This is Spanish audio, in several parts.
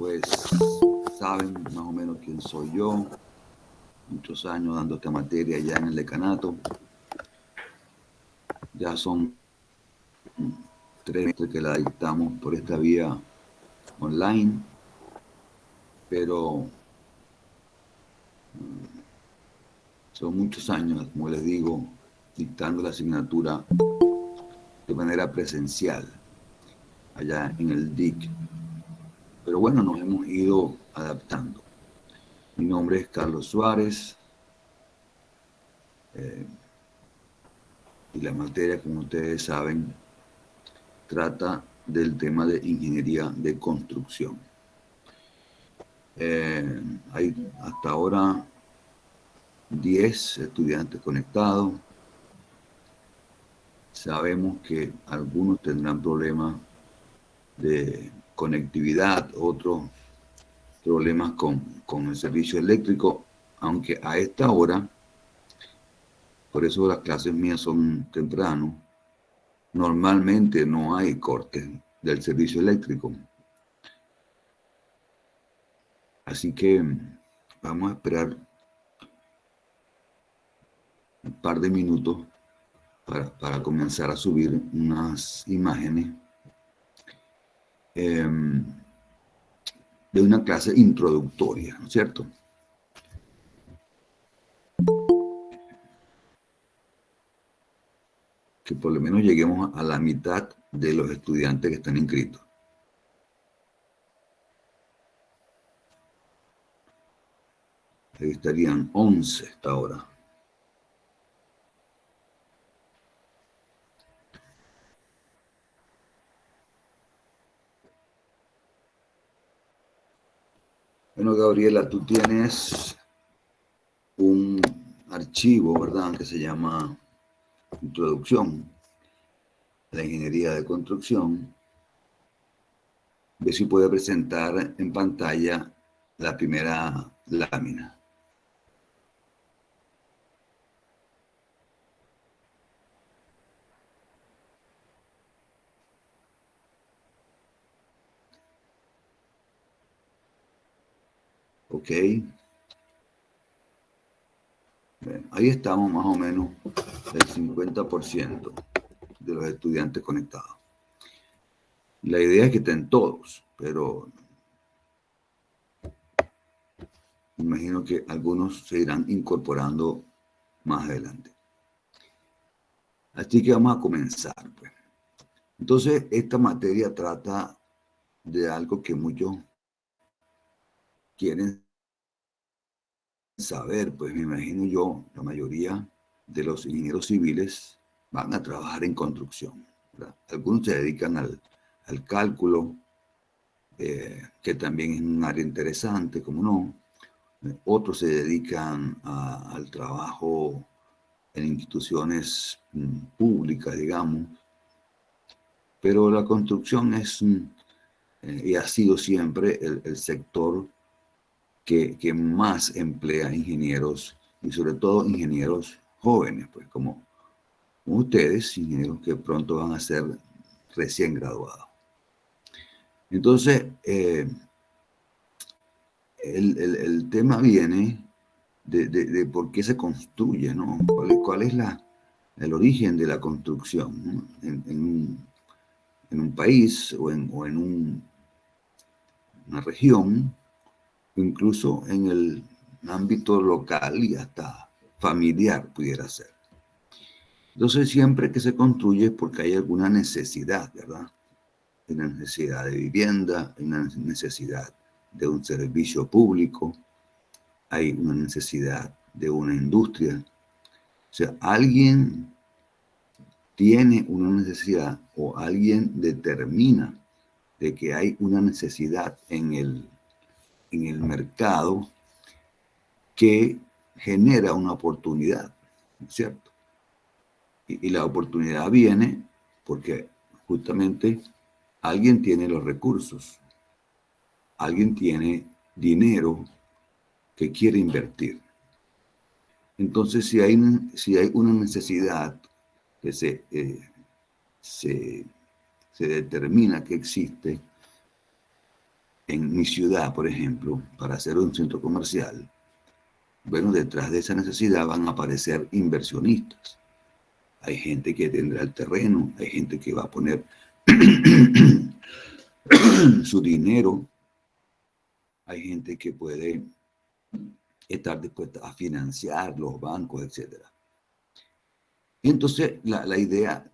pues saben más o menos quién soy yo. Muchos años dando esta materia ya en el decanato. Ya son 3 meses que la dictamos por esta vía online, pero son muchos años, como les digo, dictando la asignatura de manera presencial allá en el DIC. Pero bueno, nos hemos ido adaptando. Mi nombre es Carlos Suárez y la materia, como ustedes saben, trata del tema de ingeniería de construcción. Hay hasta ahora 10 estudiantes conectados. Sabemos que algunos tendrán problemas de conectividad, otros problemas con el servicio eléctrico, aunque a esta hora, por eso las clases mías son temprano, normalmente no hay cortes del servicio eléctrico. Así que vamos a esperar un par de minutos para comenzar a subir unas imágenes de una clase introductoria, ¿no es cierto? Que por lo menos lleguemos a la mitad de los estudiantes que están inscritos. Ahí estarían 11 hasta ahora. Bueno, Gabriela, tú tienes un archivo, ¿verdad?, que se llama Introducción a la Ingeniería de Construcción. Ve si puede presentar en pantalla la primera lámina. Ok. Bueno, ahí estamos más o menos el 50% de los estudiantes conectados. La idea es que estén todos, pero me imagino que algunos se irán incorporando más adelante. Así que vamos a comenzar, pues. Entonces, esta materia trata de algo que muchos quieren saber, pues me imagino yo, la mayoría de los ingenieros civiles van a trabajar en construcción, ¿verdad? Algunos se dedican al cálculo, que también es un área interesante, como no. Otros se dedican al trabajo en instituciones públicas, digamos. Pero la construcción es, y ha sido siempre el sector que más emplea ingenieros, y sobre todo ingenieros jóvenes, pues como ustedes, ingenieros que pronto van a ser recién graduados. Entonces, el tema viene de por qué se construye, ¿no? ¿Cuál es el origen de la construcción, ¿no? En un país o en una región, incluso en el ámbito local y hasta familiar pudiera ser. Entonces, siempre que se construye es porque hay alguna necesidad, ¿verdad? Hay una necesidad de vivienda, hay una necesidad de un servicio público, hay una necesidad de una industria. O sea, alguien tiene una necesidad o alguien determina de que hay una necesidad en el mercado que genera una oportunidad, ¿cierto? Y la oportunidad viene porque justamente alguien tiene los recursos, alguien tiene dinero que quiere invertir. Entonces, si hay una necesidad que se, se determina que existe, En mi ciudad, por ejemplo, para hacer un centro comercial, bueno, detrás de esa necesidad van a aparecer inversionistas. Hay gente que tendrá el terreno, hay gente que va a poner su dinero, hay gente que puede estar dispuesta a financiar los bancos, etcétera. Entonces, la idea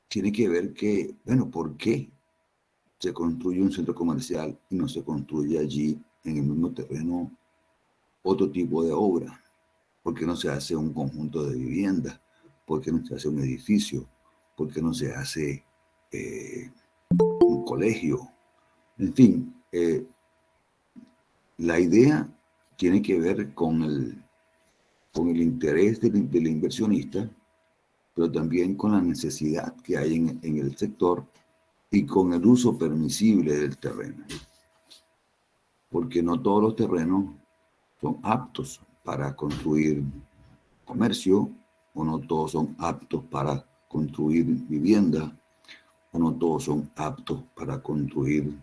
tiene que ver que, bueno, ¿por qué se construye un centro comercial y no se construye allí en el mismo terreno otro tipo de obra? ¿Por qué no se hace un conjunto de viviendas? ¿Por qué no se hace un edificio? ¿Por qué no se hace un colegio? En fin, la idea tiene que ver con el interés del inversionista, pero también con la necesidad que hay en el sector y con el uso permisible del terreno. Porque no todos los terrenos son aptos para construir comercio, o no todos son aptos para construir vivienda, o no todos son aptos para construir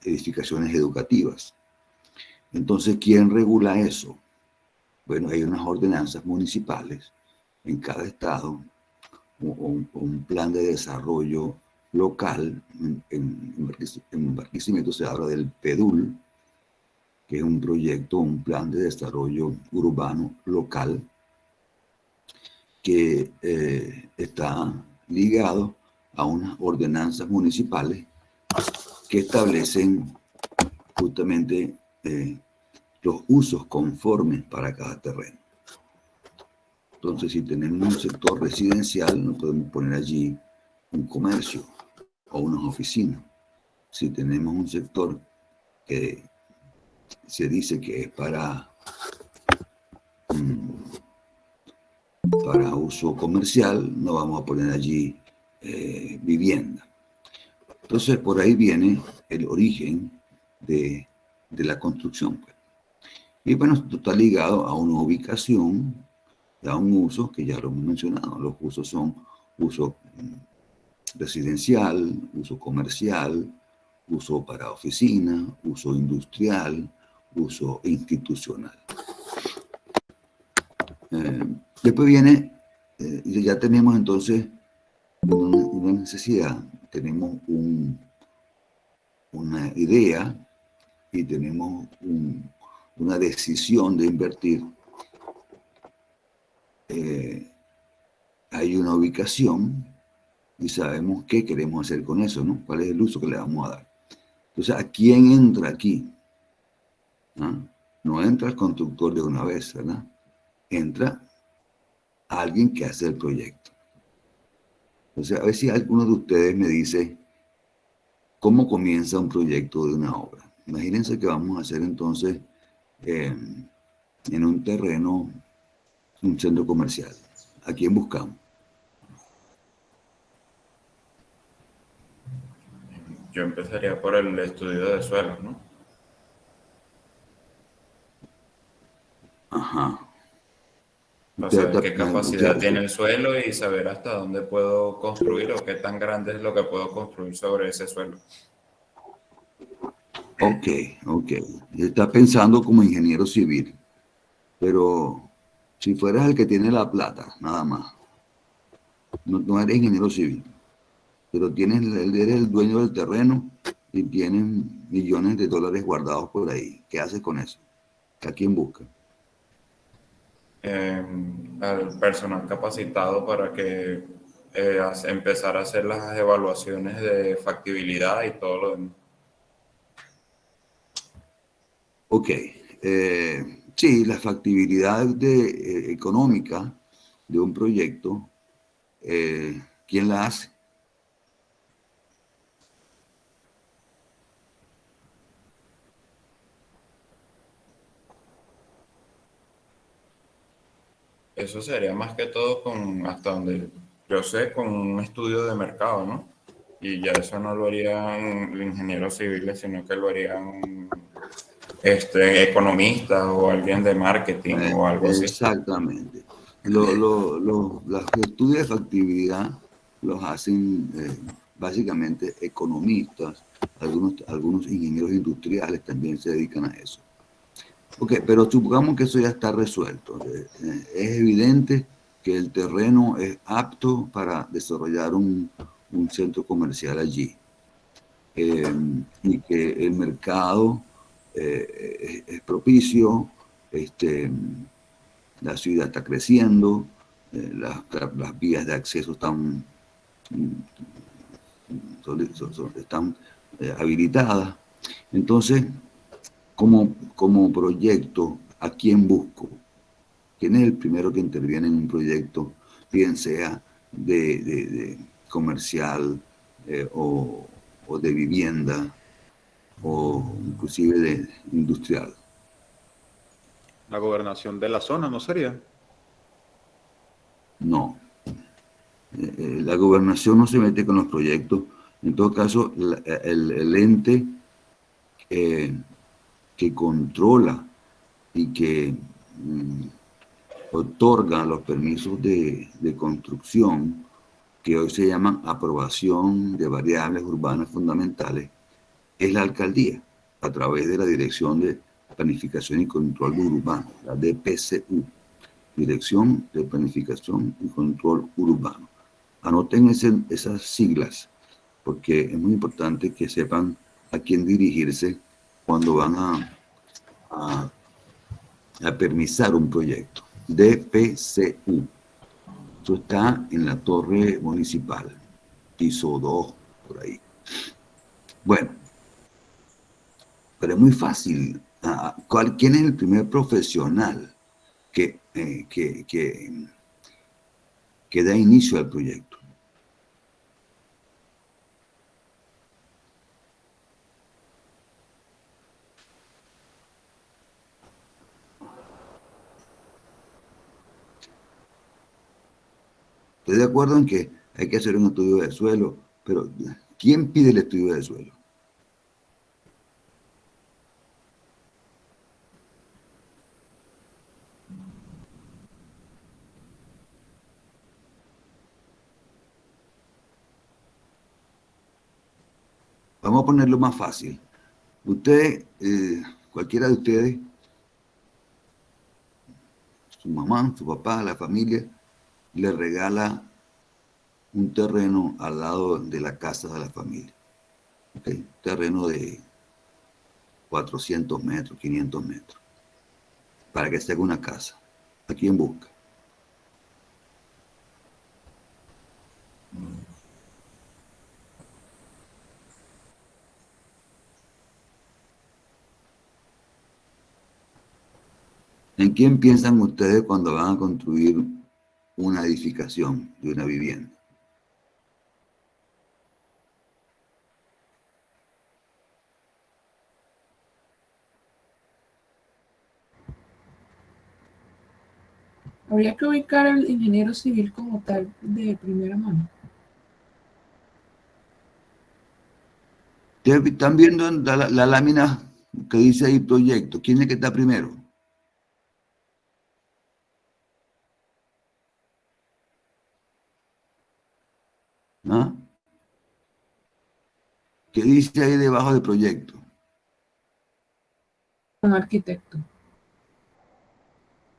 edificaciones educativas. Entonces, ¿quién regula eso? Bueno, hay unas ordenanzas municipales en cada estado, o un plan de desarrollo local. En Barquisimeto se habla del PEDUL, que es un proyecto, un plan de desarrollo urbano local, que está ligado a unas ordenanzas municipales que establecen justamente los usos conformes para cada terreno. Entonces, si tenemos un sector residencial, no podemos poner allí un comercio o unas oficinas. Si tenemos un sector que se dice que es para uso comercial, no vamos a poner allí vivienda. Entonces, por ahí viene el origen de la construcción. Y bueno, esto está ligado a una ubicación, a un uso que ya lo hemos mencionado. Los usos son uso residencial, uso comercial, uso para oficina, uso industrial, uso institucional. Después viene, ya tenemos entonces una necesidad, tenemos una idea y tenemos una decisión de invertir. Hay una ubicación y sabemos qué queremos hacer con eso, ¿no? ¿Cuál es el uso que le vamos a dar? Entonces, ¿a quién entra aquí? ¿No? No entra el constructor de una vez, ¿verdad? Entra alguien que hace el proyecto. Entonces, a ver si alguno de ustedes me dice cómo comienza un proyecto de una obra. Imagínense que vamos a hacer entonces en un terreno un centro comercial. ¿A quién buscamos? Yo empezaría por el estudio de suelos, ¿no? Ajá. Para saber qué capacidad tiene el suelo y saber hasta dónde puedo construir o qué tan grande es lo que puedo construir sobre ese suelo. Ok. Está pensando como ingeniero civil, pero si fueras el que tiene la plata, nada más. No eres ingeniero civil, pero eres el dueño del terreno y tienes millones de dólares guardados por ahí. ¿Qué haces con eso? ¿A quién busca? Al personal capacitado para que empezar a hacer las evaluaciones de factibilidad y todo lo demás. Ok. Sí, la factibilidad económica de un proyecto, ¿quién la hace? Eso sería más que todo hasta donde yo sé, con un estudio de mercado, ¿no? Y ya eso no lo harían ingenieros civiles, sino que lo harían economistas o alguien de marketing o algo así. Exactamente. Los estudios de factibilidad los hacen básicamente economistas Algunos ingenieros industriales también se dedican a eso. Ok, pero supongamos que eso ya está resuelto. Es evidente que el terreno es apto para desarrollar un centro comercial allí. Y que el mercado es propicio, la ciudad está creciendo, las vías de acceso están, están habilitadas. Entonces, como proyecto, ¿a quién busco? ¿Quién es el primero que interviene en un proyecto, bien sea de comercial o de vivienda o inclusive de industrial? La gobernación de la zona, ¿no sería? No. La gobernación no se mete con los proyectos. En todo caso, el ente que controla y que otorga los permisos de construcción, que hoy se llaman aprobación de variables urbanas fundamentales, es la alcaldía, a través de la Dirección de Planificación y Control Urbano, la DPCU, Dirección de Planificación y Control Urbano. Anoten esas siglas, porque es muy importante que sepan a quién dirigirse cuando van a permisar un proyecto. DPCU. Eso está en la torre municipal, piso 2, por ahí. Bueno, pero es muy fácil. ¿Quién es el primer profesional que da inicio al proyecto? Estoy de acuerdo en que hay que hacer un estudio de suelo, pero ¿quién pide el estudio de suelo? Vamos a ponerlo más fácil. Ustedes, cualquiera de ustedes, su mamá, su papá, la familia, le regala un terreno al lado de la casa de la familia. ¿Okay? Terreno de 400 metros, 500 metros, para que se haga una casa. ¿A quién busca? ¿En quién piensan ustedes cuando van a construir una edificación de una vivienda? Habría que ubicar al ingeniero civil como tal de primera mano. Ustedes están viendo la lámina que dice ahí proyecto. ¿Quién es que está primero? ¿Ah? ¿Qué dice ahí debajo del proyecto? Un arquitecto.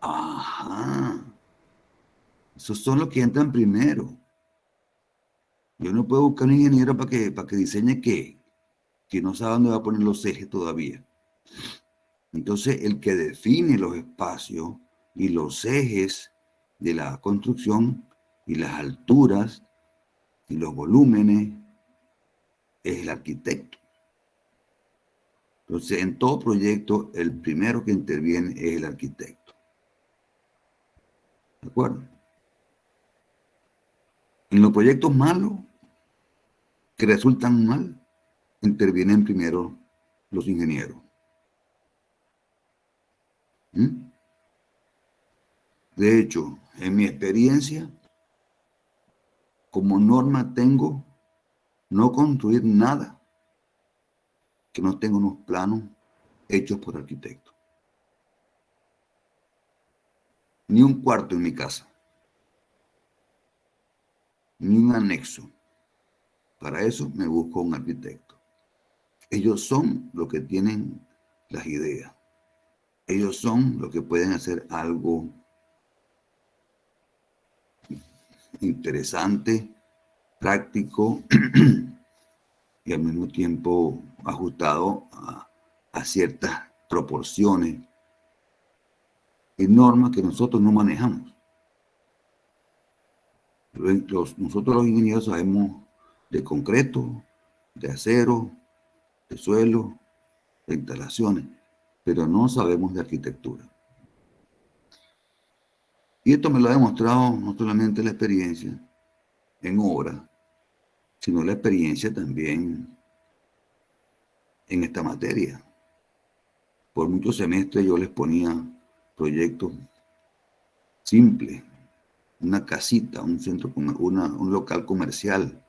Ajá. Esos son los que entran primero. Yo no puedo buscar un ingeniero para que diseñe qué, que no sabe dónde va a poner los ejes todavía. Entonces, el que define los espacios y los ejes de la construcción y las alturas y los volúmenes es el arquitecto. Entonces, en todo proyecto, el primero que interviene es el arquitecto. ¿De acuerdo? En los proyectos malos, que resultan mal, intervienen primero los ingenieros. ¿Mm? De hecho, en mi experiencia, como norma tengo no construir nada que no tenga unos planos hechos por arquitectos. Ni un cuarto en mi casa, ni un anexo. Para eso me busco un arquitecto. Ellos son los que tienen las ideas. Ellos son los que pueden hacer algo interesante, práctico y al mismo tiempo ajustado a ciertas proporciones y normas que nosotros no manejamos. Nosotros los ingenieros sabemos de concreto, de acero, de suelo, de instalaciones, pero no sabemos de arquitectura. Y esto me lo ha demostrado no solamente la experiencia en obra, sino la experiencia también en esta materia. Por muchos semestres yo les ponía proyectos simples, una casita, un centro, un local comercial,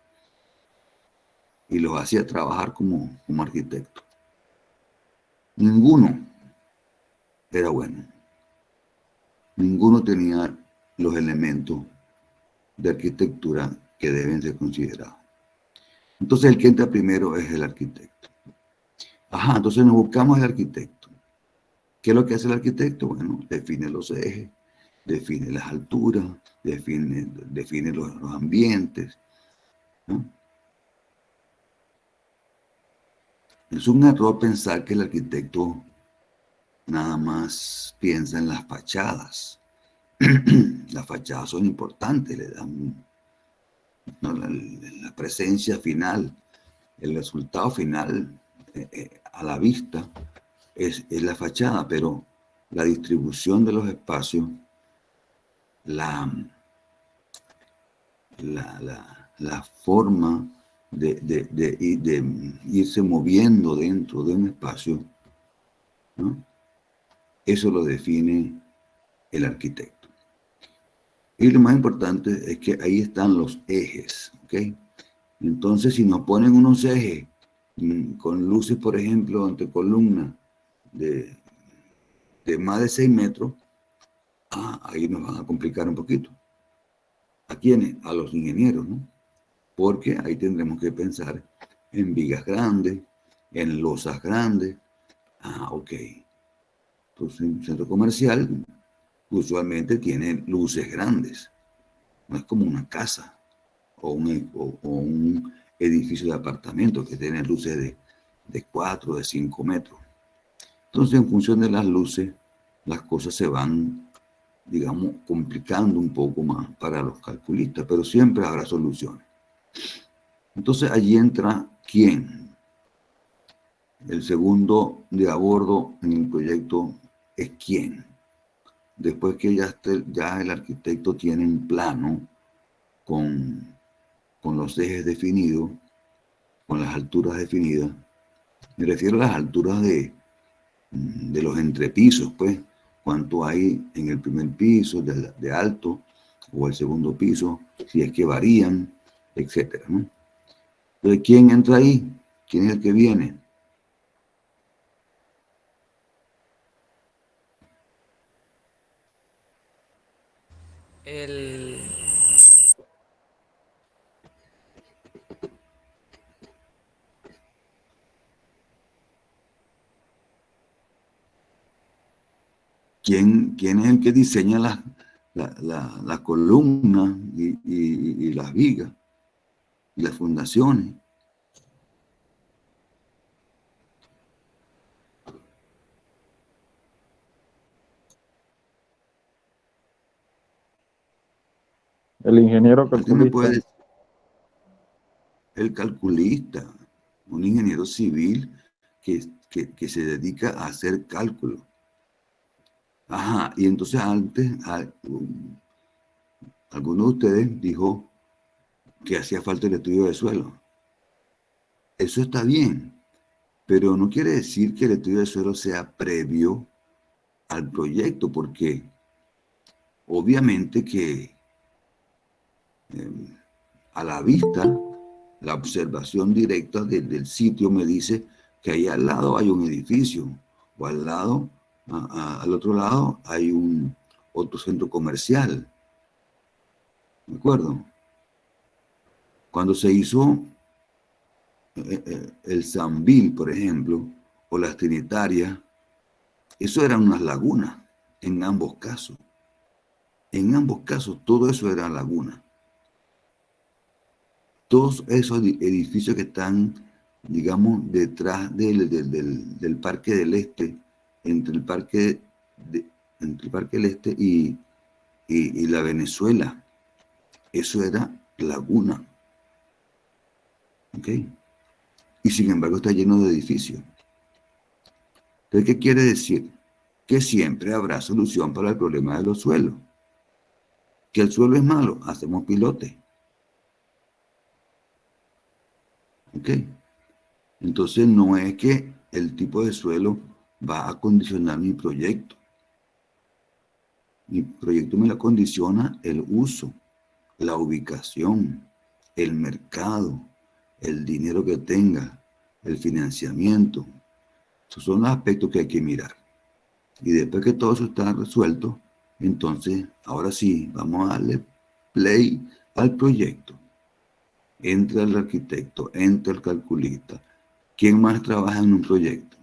y los hacía trabajar como arquitecto. Ninguno era bueno. Ninguno tenía los elementos de arquitectura que deben ser considerados. Entonces el que entra primero es el arquitecto. Ajá, entonces nos buscamos el arquitecto. ¿Qué es lo que hace el arquitecto? Bueno, define los ejes, define las alturas, define los ambientes, ¿no? Es un error pensar que el arquitecto nada más piensa en las fachadas. Las fachadas son importantes, le dan, ¿no?, la presencia final, el resultado final a la vista es la fachada, pero la distribución de los espacios, la forma de irse moviendo dentro de un espacio, ¿no?, eso lo define el arquitecto. Y lo más importante es que ahí están los ejes, ¿ok? Entonces, si nos ponen unos ejes con luces, por ejemplo, entre columnas de más de 6 metros, ahí nos van a complicar un poquito. ¿A quiénes? A los ingenieros, ¿no? Porque ahí tendremos que pensar en vigas grandes, en losas grandes. Ok. Entonces, un centro comercial usualmente tiene luces grandes. No es como una casa o un edificio de apartamentos que tiene luces de 4, de 5 metros. Entonces, en función de las luces, las cosas se van, digamos, complicando un poco más para los calculistas, pero siempre habrá soluciones. Entonces, allí entra ¿quién? El segundo de a bordo en el proyecto es ¿quién? Después que ya el arquitecto tiene un plano con los ejes definidos, con las alturas definidas. Me refiero a las alturas de los entrepisos, pues, cuánto hay en el primer piso, de alto, o el segundo piso, si es que varían, etcétera, ¿no? Entonces, ¿quién entra ahí? ¿Quién es el que viene? El, ¿Quién es el que diseña las columnas y las vigas y las fundaciones? El ingeniero ¿Alguien me puede calculista. decir? El calculista, un ingeniero civil que se dedica a hacer cálculos. Ajá, y entonces antes, alguno de ustedes dijo que hacía falta el estudio de suelo. Eso está bien, pero no quiere decir que el estudio de suelo sea previo al proyecto, porque obviamente que a la vista, la observación directa del sitio me dice que ahí al lado hay un edificio, o al lado, al otro lado hay otro centro comercial. ¿De acuerdo? Cuando se hizo el Sambil, por ejemplo, o las Trinitarias, eso eran unas lagunas en ambos casos. En ambos casos, todo eso era laguna. Todos esos edificios que están, digamos, detrás del Parque del Este, entre el Parque del Este y la Venezuela, eso era laguna. ¿Ok? Y sin embargo está lleno de edificios. Entonces, ¿qué quiere decir? Que siempre habrá solución para el problema de los suelos. Que el suelo es malo, hacemos pilote. ¿Ok? Entonces no es que el tipo de suelo va a condicionar mi proyecto. Mi proyecto me lo condiciona el uso, la ubicación, el mercado, el dinero que tenga, el financiamiento. Esos son los aspectos que hay que mirar. Y después que todo eso está resuelto, entonces, ahora sí, vamos a darle play al proyecto. Entra el arquitecto, entra el calculista. ¿Quién más trabaja en un proyecto?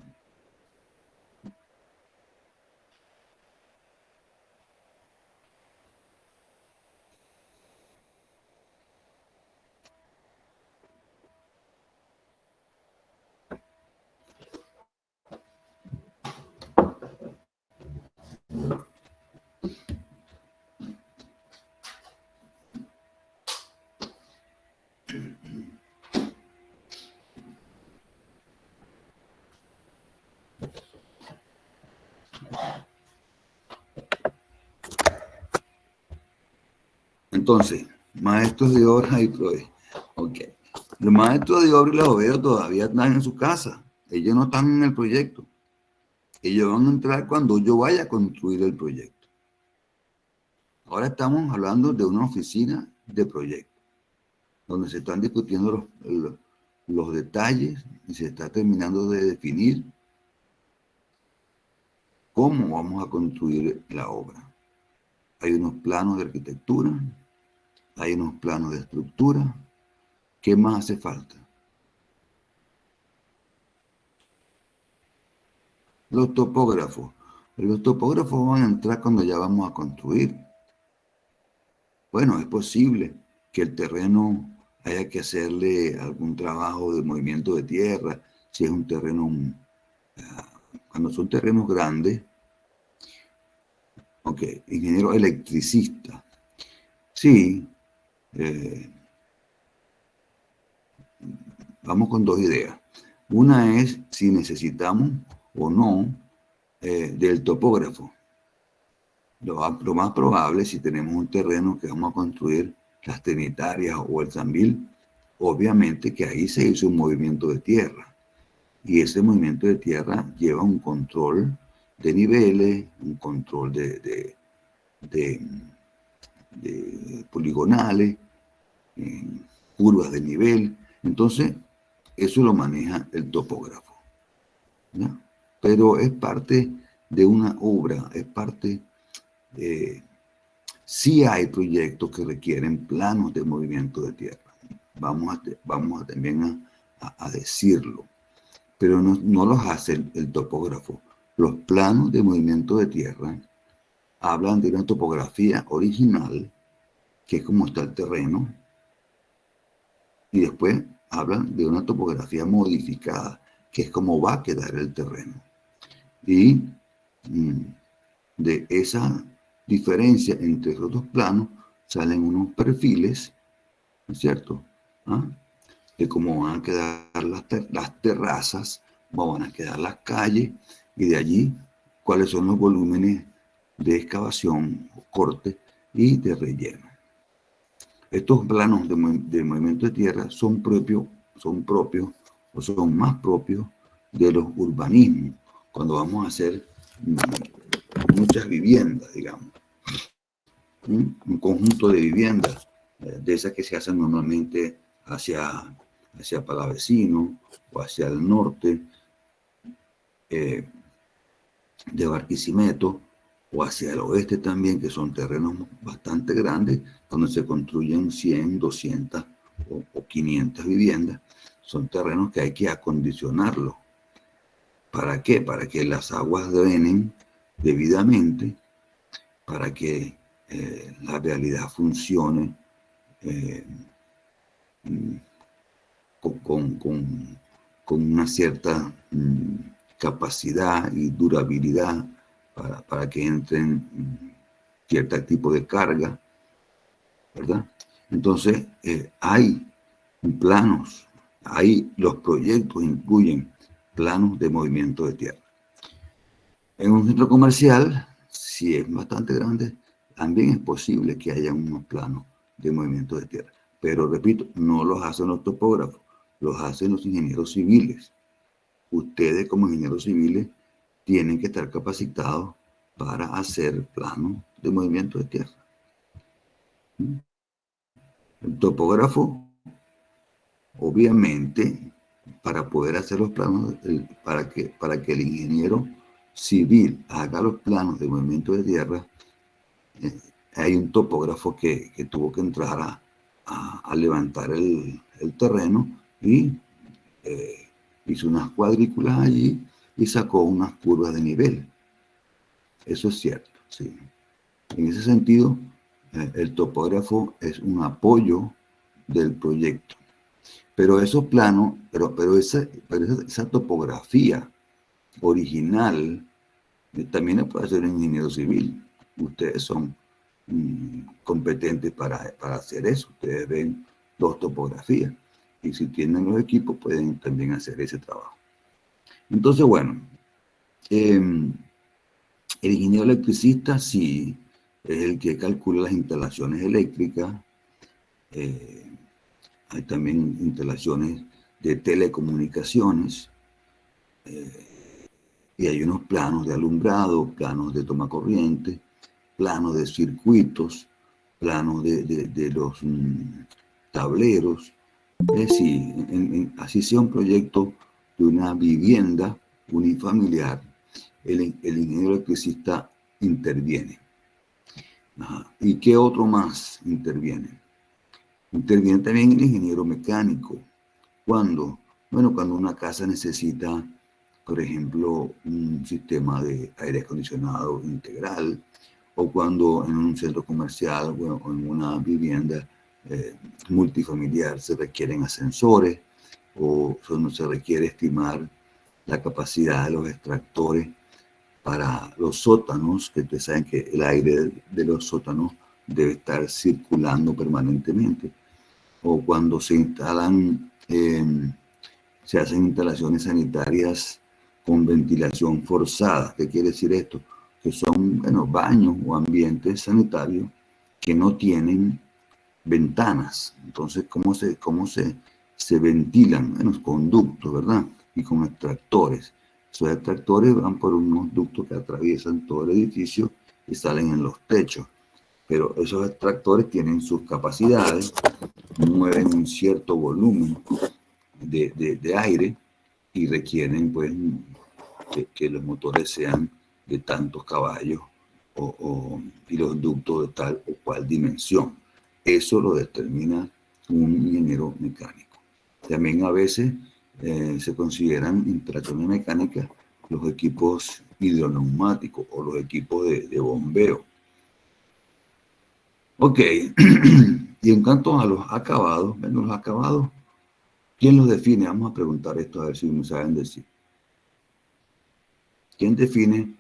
Entonces, maestros de obra y proveedores. Ok. Los maestros de obra y los obreros todavía están en su casa. Ellos no están en el proyecto. Ellos van a entrar cuando yo vaya a construir el proyecto. Ahora estamos hablando de una oficina de proyecto, donde se están discutiendo los detalles y se está terminando de definir cómo vamos a construir la obra. Hay unos planos de arquitectura, hay unos planos de estructura. ¿Qué más hace falta? Los topógrafos. Los topógrafos van a entrar cuando ya vamos a construir. Bueno, es posible que el terreno haya que hacerle algún trabajo de movimiento de tierra, si es un terreno, cuando son terrenos grandes. Ok, ingeniero electricista. Sí, vamos con dos ideas. Una es si necesitamos o no del topógrafo. Lo más probable, si tenemos un terreno que vamos a construir, las Trinitarias o el Sambil, obviamente que ahí se hizo un movimiento de tierra. Y ese movimiento de tierra lleva un control de niveles, un control de poligonales, curvas de nivel. Entonces, eso lo maneja el topógrafo, ¿ya? Pero es parte de una obra, es parte de... Sí hay proyectos que requieren planos de movimiento de tierra. Vamos también a decirlo. Pero no los hace el topógrafo. Los planos de movimiento de tierra hablan de una topografía original, que es como está el terreno, y después hablan de una topografía modificada, que es como va a quedar el terreno. Y de esa diferencia entre esos dos planos salen unos perfiles, ¿no es cierto? ¿Ah? De cómo van a quedar las terrazas, cómo van a quedar las calles, y de allí cuáles son los volúmenes de excavación, corte y de relleno. Estos planos de movimiento de tierra son propios o son más propios de los urbanismos, cuando vamos a hacer muchas viviendas, digamos. Un conjunto de viviendas, de esas que se hacen normalmente hacia Palavecino o hacia el norte de Barquisimeto, o hacia el oeste también, que son terrenos bastante grandes, donde se construyen 100, 200 o 500 viviendas. son terrenos que hay que acondicionarlos. ¿Para qué? Para que las aguas drenen debidamente, para que la realidad funcione con una cierta capacidad y durabilidad para que entren cierto tipo de carga, ¿verdad? Entonces, hay planos, los proyectos incluyen planos de movimiento de tierra. En un centro comercial, si es bastante grande, también es posible que haya unos planos de movimiento de tierra. Pero repito, no los hacen los topógrafos, los hacen los ingenieros civiles. Ustedes como ingenieros civiles tienen que estar capacitados para hacer planos de movimiento de tierra. El topógrafo, obviamente, para poder hacer los planos, para que el ingeniero civil haga los planos de movimiento de tierra, hay un topógrafo que tuvo que entrar a levantar el terreno y hizo unas cuadrículas allí y sacó unas curvas de nivel. Eso es cierto, sí. En ese sentido, el topógrafo es un apoyo del proyecto. Pero esos planos, pero esa topografía original también la puede hacer un ingeniero civil. Ustedes son competentes para hacer eso. Ustedes ven dos topografías. Y si tienen los equipos, pueden también hacer ese trabajo. Entonces, bueno, el ingeniero electricista sí es el que calcula las instalaciones eléctricas. Hay también instalaciones de telecomunicaciones. Y hay unos planos de alumbrado, planos de toma corriente, planos de circuitos, planos de los tableros. Es decir, así sea un proyecto de una vivienda unifamiliar, el ingeniero electricista interviene. ¿Y qué otro más interviene? Interviene también el ingeniero mecánico. ¿Cuándo? Bueno, cuando una casa necesita, por ejemplo, un sistema de aire acondicionado integral, o cuando en un centro comercial o en una vivienda multifamiliar se requieren ascensores, o se requiere estimar la capacidad de los extractores para los sótanos, que ustedes saben que el aire de los sótanos debe estar circulando permanentemente, o cuando se instalan, se hacen instalaciones sanitarias con ventilación forzada. ¿Qué quiere decir esto? Que son, bueno, baños o ambientes sanitarios que no tienen ventanas. Entonces, ¿cómo se ventilan? Bueno, conductos, ¿verdad? Y con extractores. Esos extractores van por unos ductos que atraviesan todo el edificio y salen en los techos. Pero esos extractores tienen sus capacidades, mueven un cierto volumen de aire y requieren, pues, que los motores sean de tantos caballos y los ductos de tal o cual dimensión. Eso lo determina un ingeniero mecánico. También a veces se consideran instalaciones mecánicas los equipos hidroneumáticos o los equipos de bombeo. Ok, y en cuanto a los acabados, bueno, los acabados, ¿quién los define? Vamos a preguntar esto a ver si me saben decir. ¿Quién define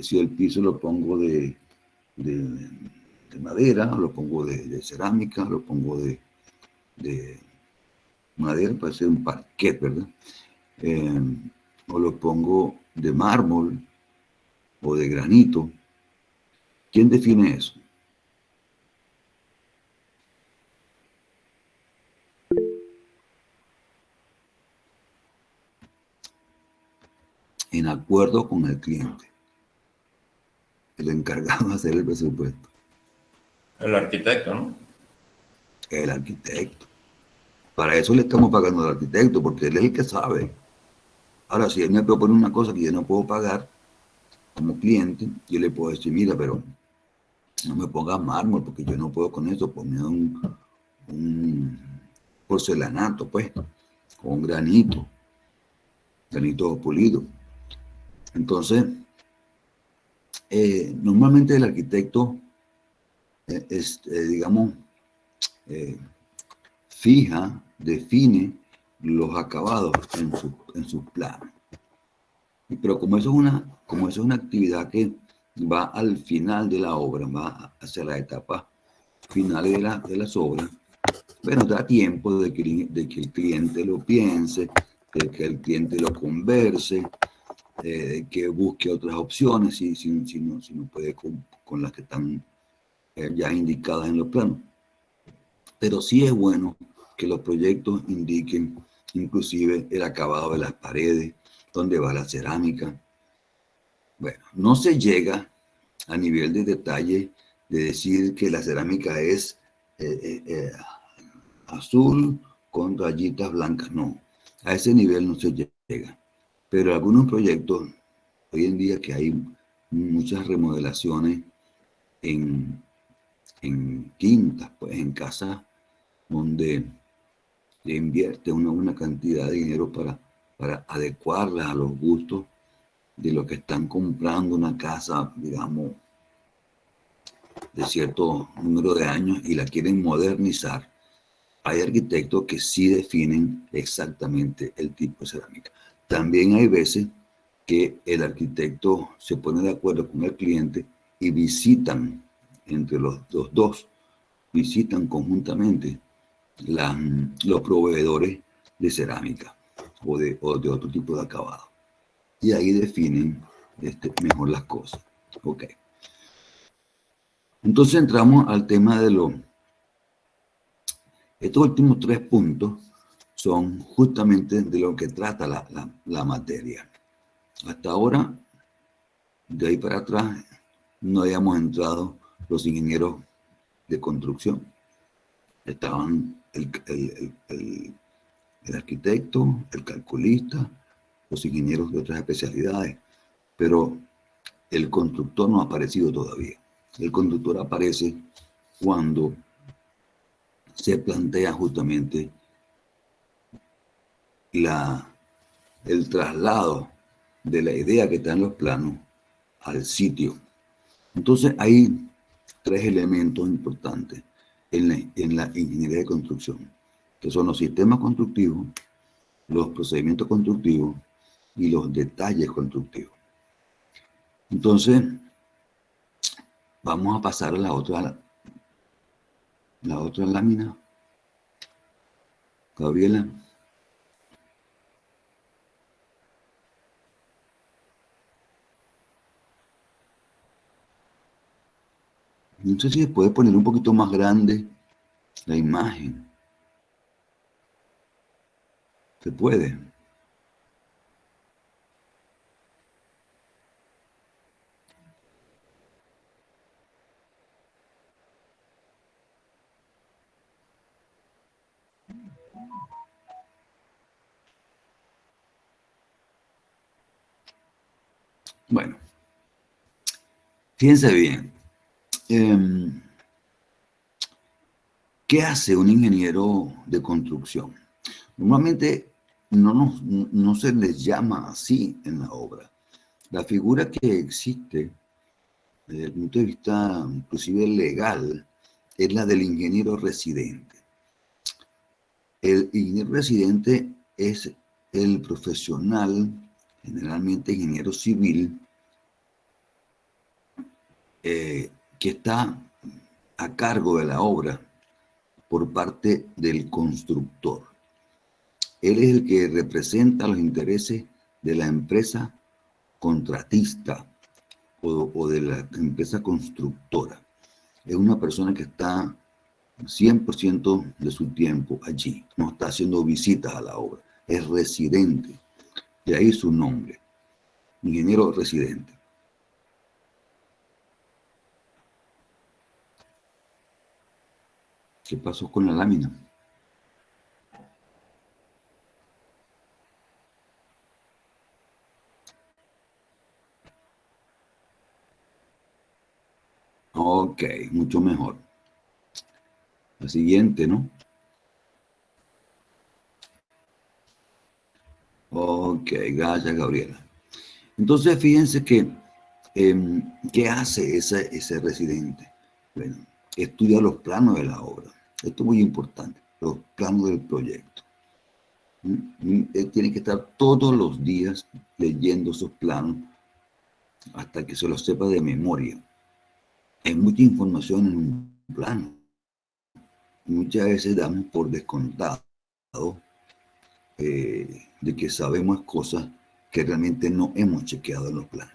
si el piso lo pongo de madera, lo pongo de cerámica, lo pongo de madera, puede ser un parquet, ¿verdad? O lo pongo de mármol o de granito? ¿Quién define eso? En acuerdo con el cliente, el encargado de hacer el presupuesto. El arquitecto, ¿no? El arquitecto. Para eso le estamos pagando al arquitecto, porque él es el que sabe. Ahora, si él me propone una cosa que yo no puedo pagar como cliente, yo le puedo decir, mira, pero no me pongas mármol, porque yo no puedo con eso, ponme un porcelanato, pues, con granito pulido. Entonces, normalmente el arquitecto digamos, define los acabados en sus planos. Pero como eso es una actividad que va al final de la obra, va hacia las etapas finales de las obras, bueno, da tiempo de que el cliente lo piense, de que el cliente lo converse, de que busque otras opciones si no puede con las que están ya indicadas en los planos. Pero sí es bueno que los proyectos indiquen inclusive el acabado de las paredes, dónde va la cerámica. Bueno, no se llega a nivel de detalle de decir que la cerámica es azul con rayitas blancas, no. A ese nivel no se llega. Pero algunos proyectos, hoy en día que hay muchas remodelaciones en quintas, pues en casas donde se invierte una cantidad de dinero para adecuarlas a los gustos de los que están comprando una casa, digamos, de cierto número de años y la quieren modernizar. Hay arquitectos que sí definen exactamente el tipo de cerámica. También hay veces que el arquitecto se pone de acuerdo con el cliente y visitan entre los dos, visitan conjuntamente los proveedores de cerámica o de otro tipo de acabado. Y ahí definen mejor las cosas. Ok. Entonces entramos al tema de estos últimos 3 puntos son justamente de lo que trata la materia. Hasta ahora, de ahí para atrás, no habíamos entrado los ingenieros de construcción. Estaban el arquitecto, el calculista, los ingenieros de otras especialidades, pero el constructor no ha aparecido todavía. El constructor aparece cuando se plantea justamente el traslado de la idea que está en los planos al sitio. Entonces hay 3 elementos importantes en la ingeniería de construcción, que son los sistemas constructivos, los procedimientos constructivos y los detalles constructivos. Entonces, vamos a pasar a la otra lámina. Gabriela. No sé si se puede poner un poquito más grande la imagen. ¿Se puede? Bueno, fíjense bien. ¿Qué hace un ingeniero de construcción? Normalmente no se les llama así en la obra. La figura que existe desde el punto de vista inclusive legal es la del ingeniero residente. El ingeniero residente es el profesional, generalmente ingeniero civil, que está a cargo de la obra por parte del constructor. Él es el que representa los intereses de la empresa contratista o de la empresa constructora. Es una persona que está 100% de su tiempo allí, no está haciendo visitas a la obra, es residente, de ahí su nombre, ingeniero residente. ¿Qué pasó con la lámina? Ok, mucho mejor. La siguiente, ¿no? Ok, gracias, Gabriela. Entonces, fíjense que, ¿qué hace ese residente? Bueno, estudia los planos de la obra. Esto es muy importante, los planos del proyecto. Él tiene que estar todos los días leyendo esos planos hasta que se los sepa de memoria. Hay mucha información en un plano. Muchas veces damos por descontado de que sabemos cosas que realmente no hemos chequeado en los planos.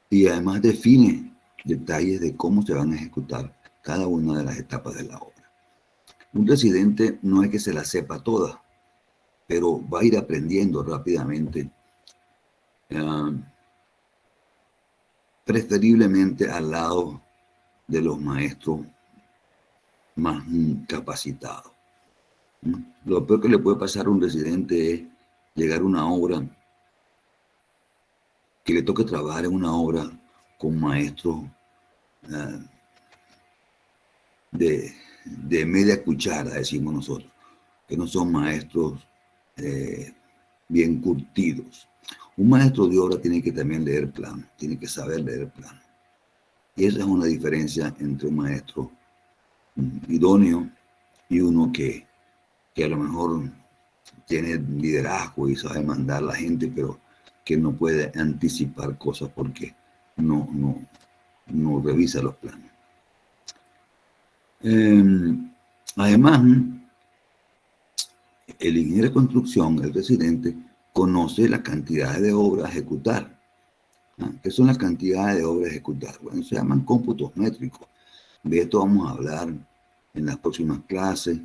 Y además define detalles de cómo se van a ejecutar cada una de las etapas de la obra. Un residente no es que se la sepa toda, pero va a ir aprendiendo rápidamente, preferiblemente al lado de los maestros más capacitados. Lo peor que le puede pasar a un residente es llegar a una obra, que le toque trabajar en una obra con maestros de media cuchara, decimos nosotros, que no son maestros bien curtidos. Un maestro de obra tiene que también leer plano, tiene que saber leer plano. Y esa es una diferencia entre un maestro idóneo y uno que a lo mejor tiene liderazgo y sabe mandar a la gente, pero que no puede anticipar cosas porque no revisa los planos. Además, el ingeniero de construcción, el residente, conoce la cantidad de obras a ejecutar. ¿Qué son las cantidades de obras a ejecutar? Bueno, se llaman cómputos métricos. De esto vamos a hablar en las próximas clases.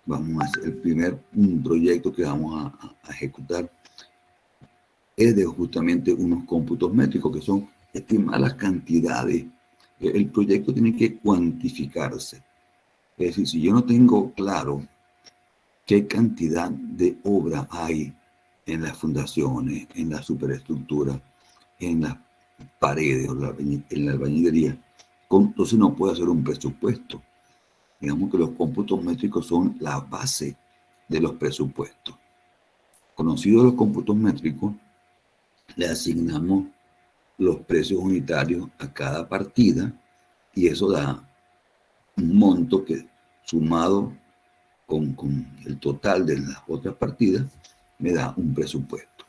Vamos a hacer el primer proyecto que vamos a ejecutar es de justamente unos cómputos métricos, que son estimar las cantidades. El proyecto tiene que cuantificarse. Es decir, si yo no tengo claro qué cantidad de obra hay en las fundaciones, en la superestructura, en las paredes, en la albañilería, entonces no puedo hacer un presupuesto. Digamos que los cómputos métricos son la base de los presupuestos. Conocidos los cómputos métricos, le asignamos los precios unitarios a cada partida y eso da un monto que, sumado con el total de las otras partidas, me da un presupuesto.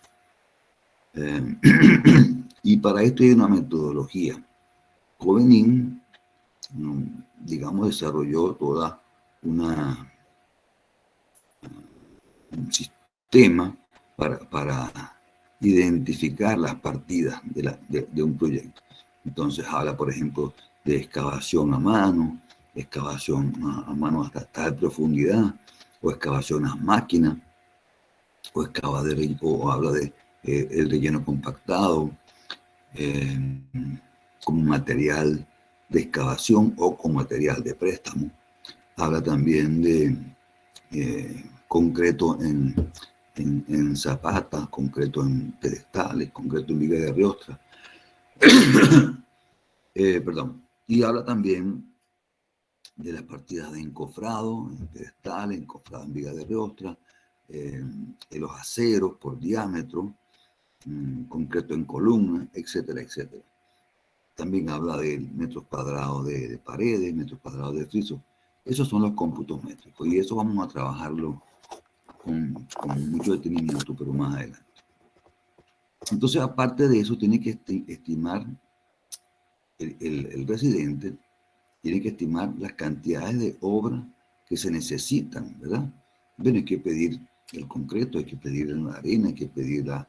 Y para esto hay una metodología. Covenin, digamos, desarrolló toda un sistema para identificar las partidas de un proyecto. Entonces habla, por ejemplo, de excavación a mano hasta tal profundidad, o excavación a máquina, o habla de el relleno compactado, como material de excavación o como material de préstamo. Habla también de concreto en zapatas, concreto en pedestales, concreto en viga de riostra. Perdón. Y habla también de las partidas de encofrado, en pedestales, encofrado en viga de riostra, de los aceros por diámetro, concreto en columna, etcétera, etcétera. También habla de metros cuadrados de paredes, metros cuadrados de friso. Esos son los cómputos métricos y eso vamos a trabajarlo con mucho detenimiento, pero más adelante. Entonces, aparte de eso, tiene que estimar el residente, tiene que estimar las cantidades de obras que se necesitan, ¿verdad? Bueno, hay que pedir el concreto, hay que pedir la arena, hay que pedir la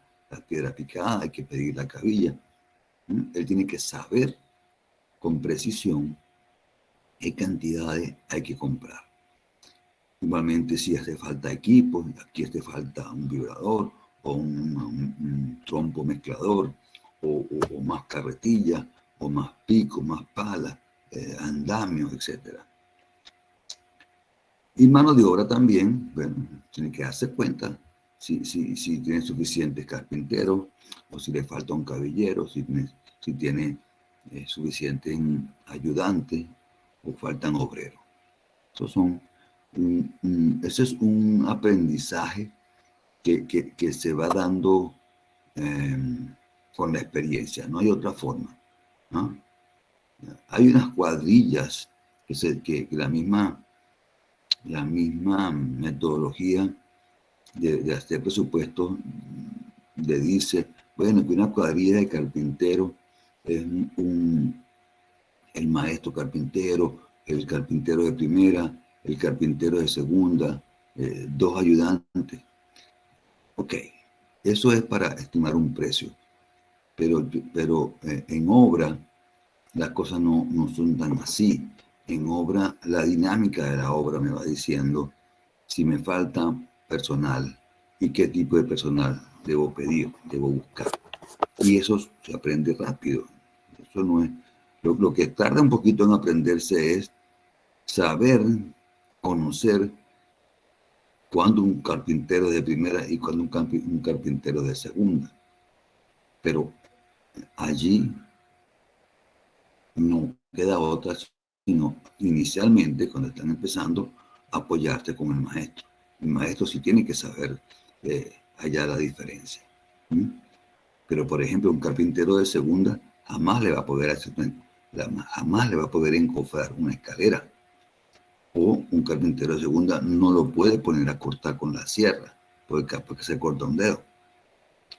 piedra picada, hay que pedir la cabilla. Él tiene que saber con precisión qué cantidades hay que comprar. Igualmente, si hace falta equipo, aquí hace falta un vibrador o un trompo mezclador o más carretilla o más pico, más pala, andamios, etc. Y mano de obra también, bueno, tiene que darse cuenta si tiene suficientes carpinteros o si le falta un cabillero, si tiene suficientes ayudantes o faltan obreros. Ese es un aprendizaje que se va dando con la experiencia, no hay otra forma, ¿no? Hay unas cuadrillas que la misma metodología de hacer presupuestos le dice, bueno, que una cuadrilla de carpintero es el maestro carpintero, el carpintero de primera, el carpintero de segunda, 2 ayudantes. Ok, eso es para estimar un precio, pero en obra las cosas no son tan así. En obra, la dinámica de la obra me va diciendo si me falta personal y qué tipo de personal debo pedir, debo buscar. Y eso se aprende rápido. Eso no es... Lo que tarda un poquito en aprenderse es saber, conocer cuándo un carpintero de primera y cuándo un carpintero de segunda. Pero allí no queda otra, sino inicialmente, cuando están empezando, apoyarte con el maestro. El maestro sí tiene que saber hallar la diferencia. ¿Mm? Pero, por ejemplo, un carpintero de segunda jamás le va a poder encofrar una escalera. O un carpintero de segunda no lo puede poner a cortar con la sierra, porque se corta un dedo.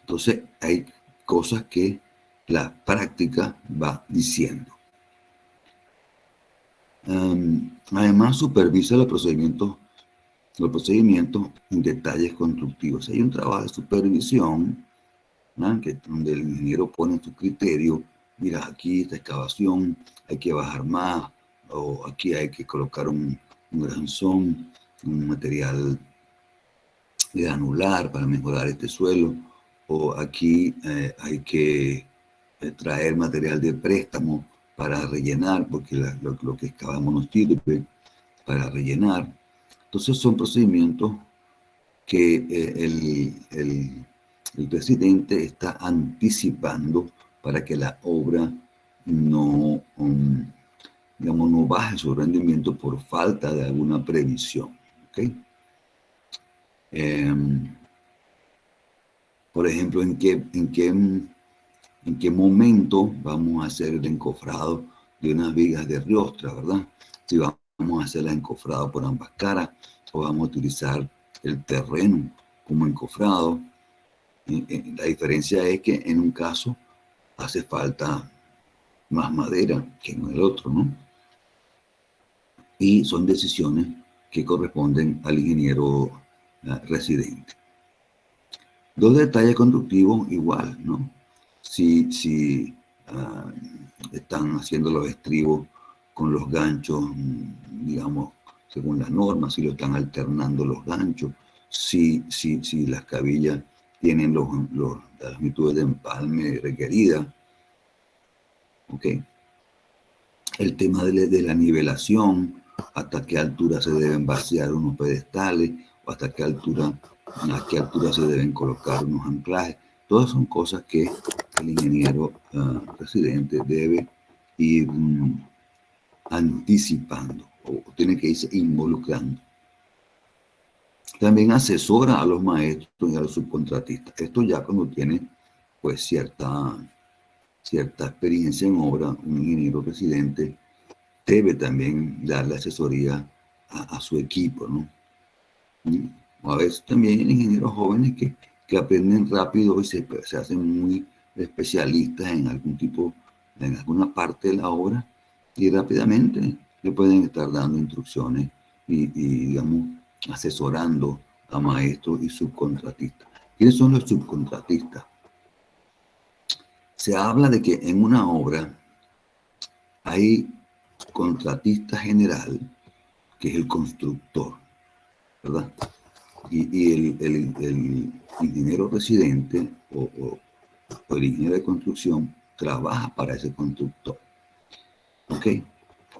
Entonces, hay cosas que la práctica va diciendo. Además, supervisa los procedimientos en detalles constructivos. Hay un trabajo de supervisión, ¿no? Donde el ingeniero pone su criterio. Mira, aquí esta excavación hay que bajar más, o aquí hay que colocar un granzón, un material granular para mejorar este suelo, o aquí hay que traer material de préstamo para rellenar, porque lo que excavamos nos sirve para rellenar. Entonces son procedimientos que el presidente está anticipando para que la obra no baje su rendimiento por falta de alguna previsión. ¿Okay? Por ejemplo, ¿en qué momento vamos a hacer el encofrado de unas vigas de riostra, verdad? Si vamos a hacer el encofrado por ambas caras o vamos a utilizar el terreno como encofrado. La diferencia es que en un caso hace falta más madera que en el otro, ¿no? Y son decisiones que corresponden al ingeniero residente. 2 detalles constructivos igual, ¿no? Si están haciendo los estribos con los ganchos, digamos, según la norma, si lo están alternando los ganchos, si las cabillas tienen las magnitudes de empalme requeridas. ¿Ok? El tema de la nivelación, hasta qué altura se deben vaciar unos pedestales, o a qué altura se deben colocar unos anclajes. Todas son cosas que el ingeniero residente debe ir anticipando o tiene que irse involucrando. También asesora a los maestros y a los subcontratistas. Esto ya cuando tiene pues cierta experiencia en obra, un ingeniero residente debe también darle asesoría a su equipo, ¿no? O a veces también hay ingenieros jóvenes que aprenden rápido y se hacen muy especialistas en alguna parte de la obra y rápidamente le pueden estar dando instrucciones y digamos, asesorando a maestros y subcontratistas. ¿Quiénes son los subcontratistas? Se habla de que en una obra hay contratista general, que es el constructor, ¿verdad? Y el ingeniero residente o el ingeniero de construcción trabaja para ese constructor. ¿Ok?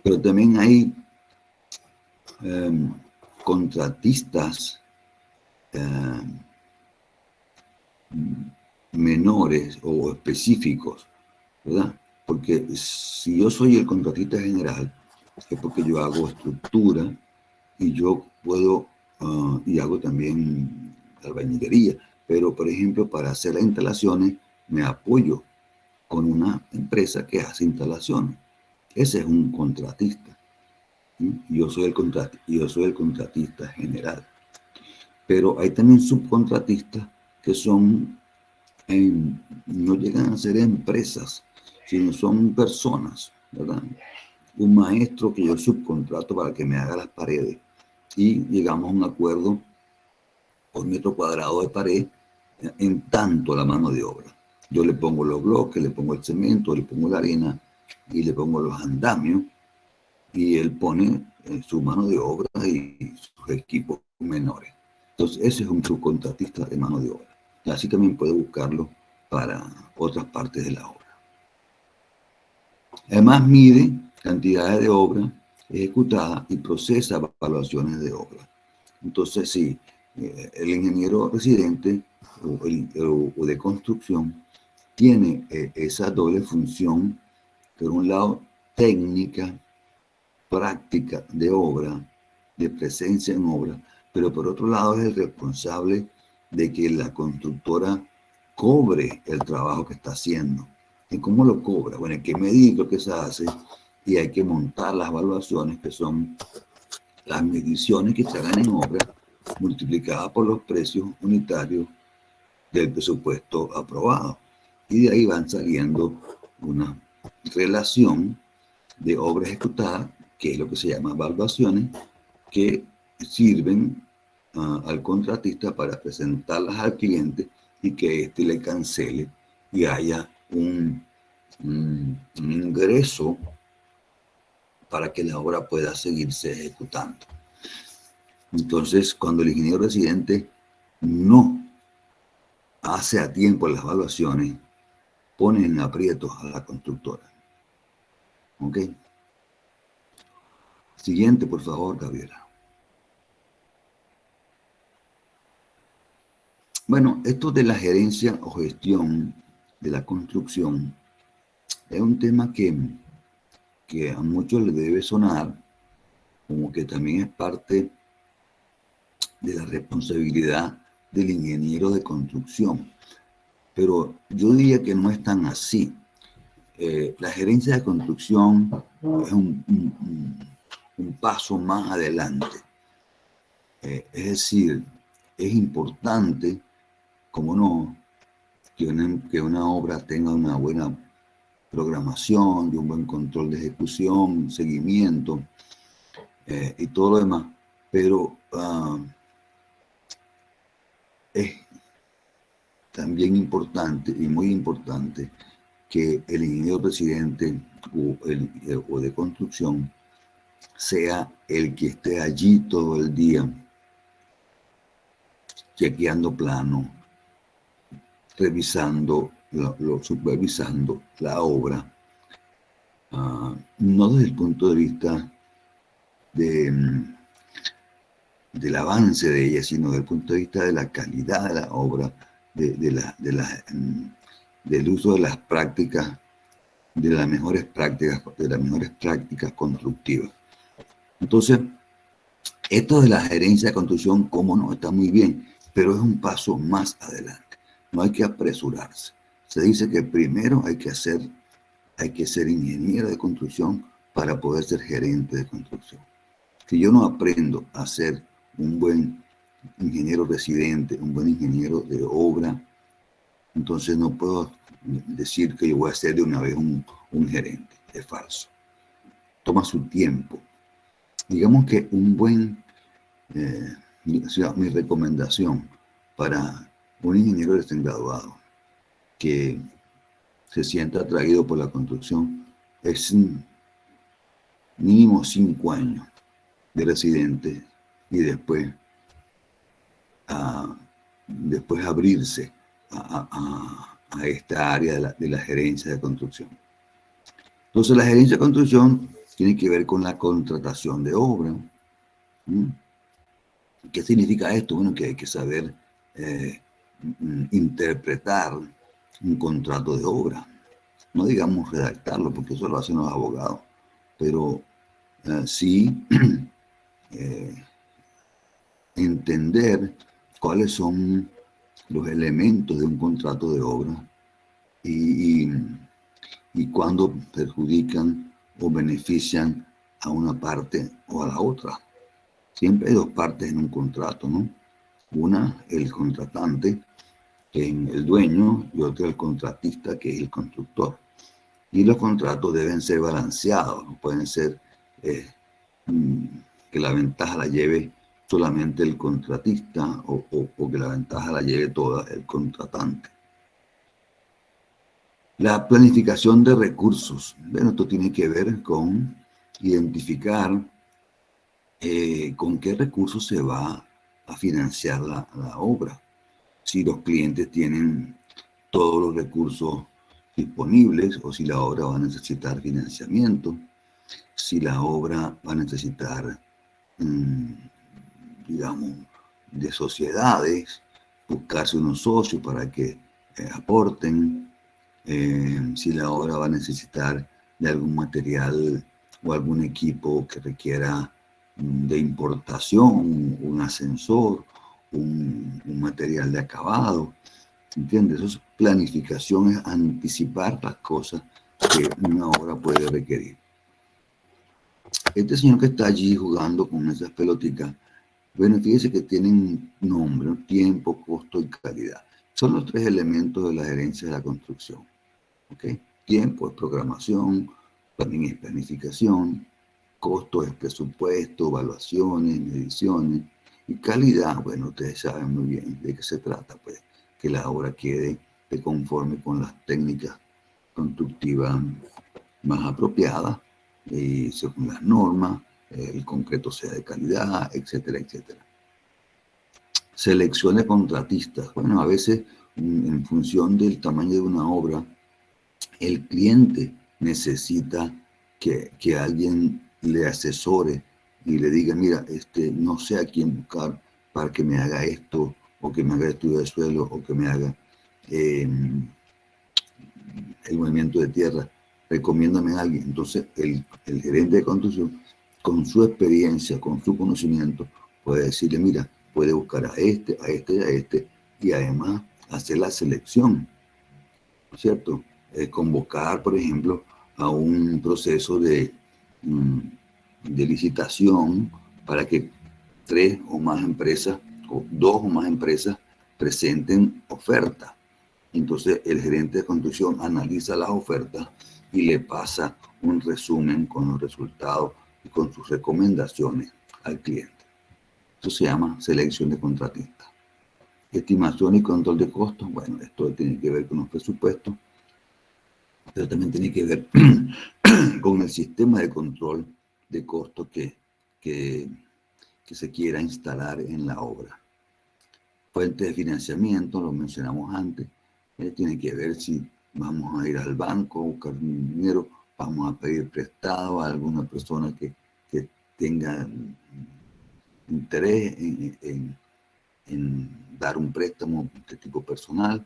Pero también hay contratistas menores o específicos, ¿verdad? Porque si yo soy el contratista general, es porque yo hago estructura y yo puedo, y hago también albañilería, pero por ejemplo para hacer las instalaciones me apoyo con una empresa que hace instalaciones. Ese es un contratista. ¿Sí? Yo soy el contratista general. Pero hay también subcontratistas que son, no llegan a ser empresas, sino son personas, ¿verdad? Un maestro que yo subcontrato para que me haga las paredes y llegamos a un acuerdo por metro cuadrado de pared en tanto la mano de obra. Yo le pongo los bloques, le pongo el cemento, le pongo la arena y le pongo los andamios y él pone su mano de obra y sus equipos menores. Entonces ese es un subcontratista de mano de obra. Y así también puede buscarlo para otras partes de la obra. Además mide cantidades de obra ejecutada y procesa evaluaciones de obra. Entonces, sí, el ingeniero residente o de construcción tiene esa doble función, por un lado, técnica, práctica de obra, de presencia en obra, pero por otro lado es el responsable de que la constructora cobre el trabajo que está haciendo. ¿Y cómo lo cobra? Bueno, hay que medir lo que se hace y hay que montar las evaluaciones, que son las mediciones que se hagan en obra multiplicadas por los precios unitarios del presupuesto aprobado. Y de ahí van saliendo una relación de obra ejecutada, que es lo que se llama evaluaciones, que sirven al contratista para presentarlas al cliente y que éste le cancele y haya un ingreso para que la obra pueda seguirse ejecutando. Entonces, cuando el ingeniero residente no hace a tiempo las evaluaciones, pone en aprietos a la constructora. ¿Ok? Siguiente, por favor, Gabriela. Bueno, esto de la gerencia o gestión de la construcción es un tema que a muchos les debe sonar como que también es parte de la responsabilidad del ingeniero de construcción. Pero yo diría que no es tan así. La gerencia de construcción es un paso más adelante. Es decir, es importante, como no, que una obra tenga una buena programación y un buen control de ejecución, seguimiento y todo lo demás, pero es también importante y muy importante que el ingeniero presidente o de construcción sea el que esté allí todo el día chequeando plano, revisando, supervisando la obra, no desde el punto de vista del avance de ella, sino desde el punto de vista de la calidad de la obra, del uso de las prácticas, de las mejores prácticas constructivas. Entonces, esto de la gerencia de construcción, cómo no, está muy bien, pero es un paso más adelante. No hay que apresurarse. Se dice que primero hay que ser ingeniero de construcción para poder ser gerente de construcción. Si yo no aprendo a ser un buen ingeniero residente, un buen ingeniero de obra, entonces no puedo decir que yo voy a ser de una vez un gerente. Es falso. Toma su tiempo. Digamos que mi recomendación para un ingeniero recién graduado que se sienta atraído por la construcción es mínimo 5 años de residente y después abrirse a esta área de la gerencia de construcción. Entonces la gerencia de construcción tiene que ver con la contratación de obra. ¿Qué significa esto? Bueno, que hay que saber interpretar un contrato de obra. No digamos redactarlo, porque eso lo hacen los abogados, pero sí entender cuáles son los elementos de un contrato de obra y cuándo perjudican o benefician a una parte o a la otra. Siempre hay dos partes en un contrato, ¿no? Una, el contratante, que es el dueño, y otra, el contratista, que es el constructor. Y los contratos deben ser balanceados, no pueden ser que la ventaja la lleve solamente el contratista o que la ventaja la lleve toda el contratante. La planificación de recursos. Bueno, esto tiene que ver con identificar con qué recursos se va a financiar la obra. Si los clientes tienen todos los recursos disponibles o si la obra va a necesitar financiamiento, si la obra va a necesitar, digamos, de sociedades, buscarse unos socios para que aporten, si la obra va a necesitar de algún material o algún equipo que requiera de importación, un ascensor, un material de acabado, ¿entiendes? Eso es planificación, es anticipar las cosas que una obra puede requerir. Este señor que está allí jugando con esas pelotitas, bueno, fíjese que tienen nombre, tiempo, costo y calidad. Son los tres elementos de la gerencia de la construcción. ¿Okay? Tiempo es programación, también es planificación, costo es presupuesto, evaluaciones, mediciones, y calidad, bueno, ustedes saben muy bien de qué se trata, pues, que la obra quede de conforme con las técnicas constructivas más apropiadas, y según las normas, el concreto sea de calidad, etcétera, etcétera. Selección de contratistas. Bueno, a veces, en función del tamaño de una obra, el cliente necesita que alguien le asesore y le diga, mira, no sé a quién buscar para que me haga esto, o que me haga estudio de suelo, o que me haga el movimiento de tierra. Recomiéndame a alguien. Entonces, el gerente de construcción, con su experiencia, con su conocimiento, puede decirle, mira, puede buscar a este, a este y a este, y además hacer la selección, ¿cierto? Convocar, por ejemplo, a un proceso de licitación para que 3 o más empresas, o 2 o más empresas, presenten ofertas. Entonces, el gerente de construcción analiza las ofertas y le pasa un resumen con los resultados y con sus recomendaciones al cliente. Eso se llama selección de contratistas. Estimación y control de costos. Bueno, esto tiene que ver con los presupuestos, pero también tiene que ver con el sistema de control de costos que se quiera instalar en la obra. Fuente de financiamiento, lo mencionamos antes, tiene que ver si vamos a ir al banco a buscar dinero, vamos a pedir prestado a alguna persona que tenga interés en dar un préstamo de tipo personal,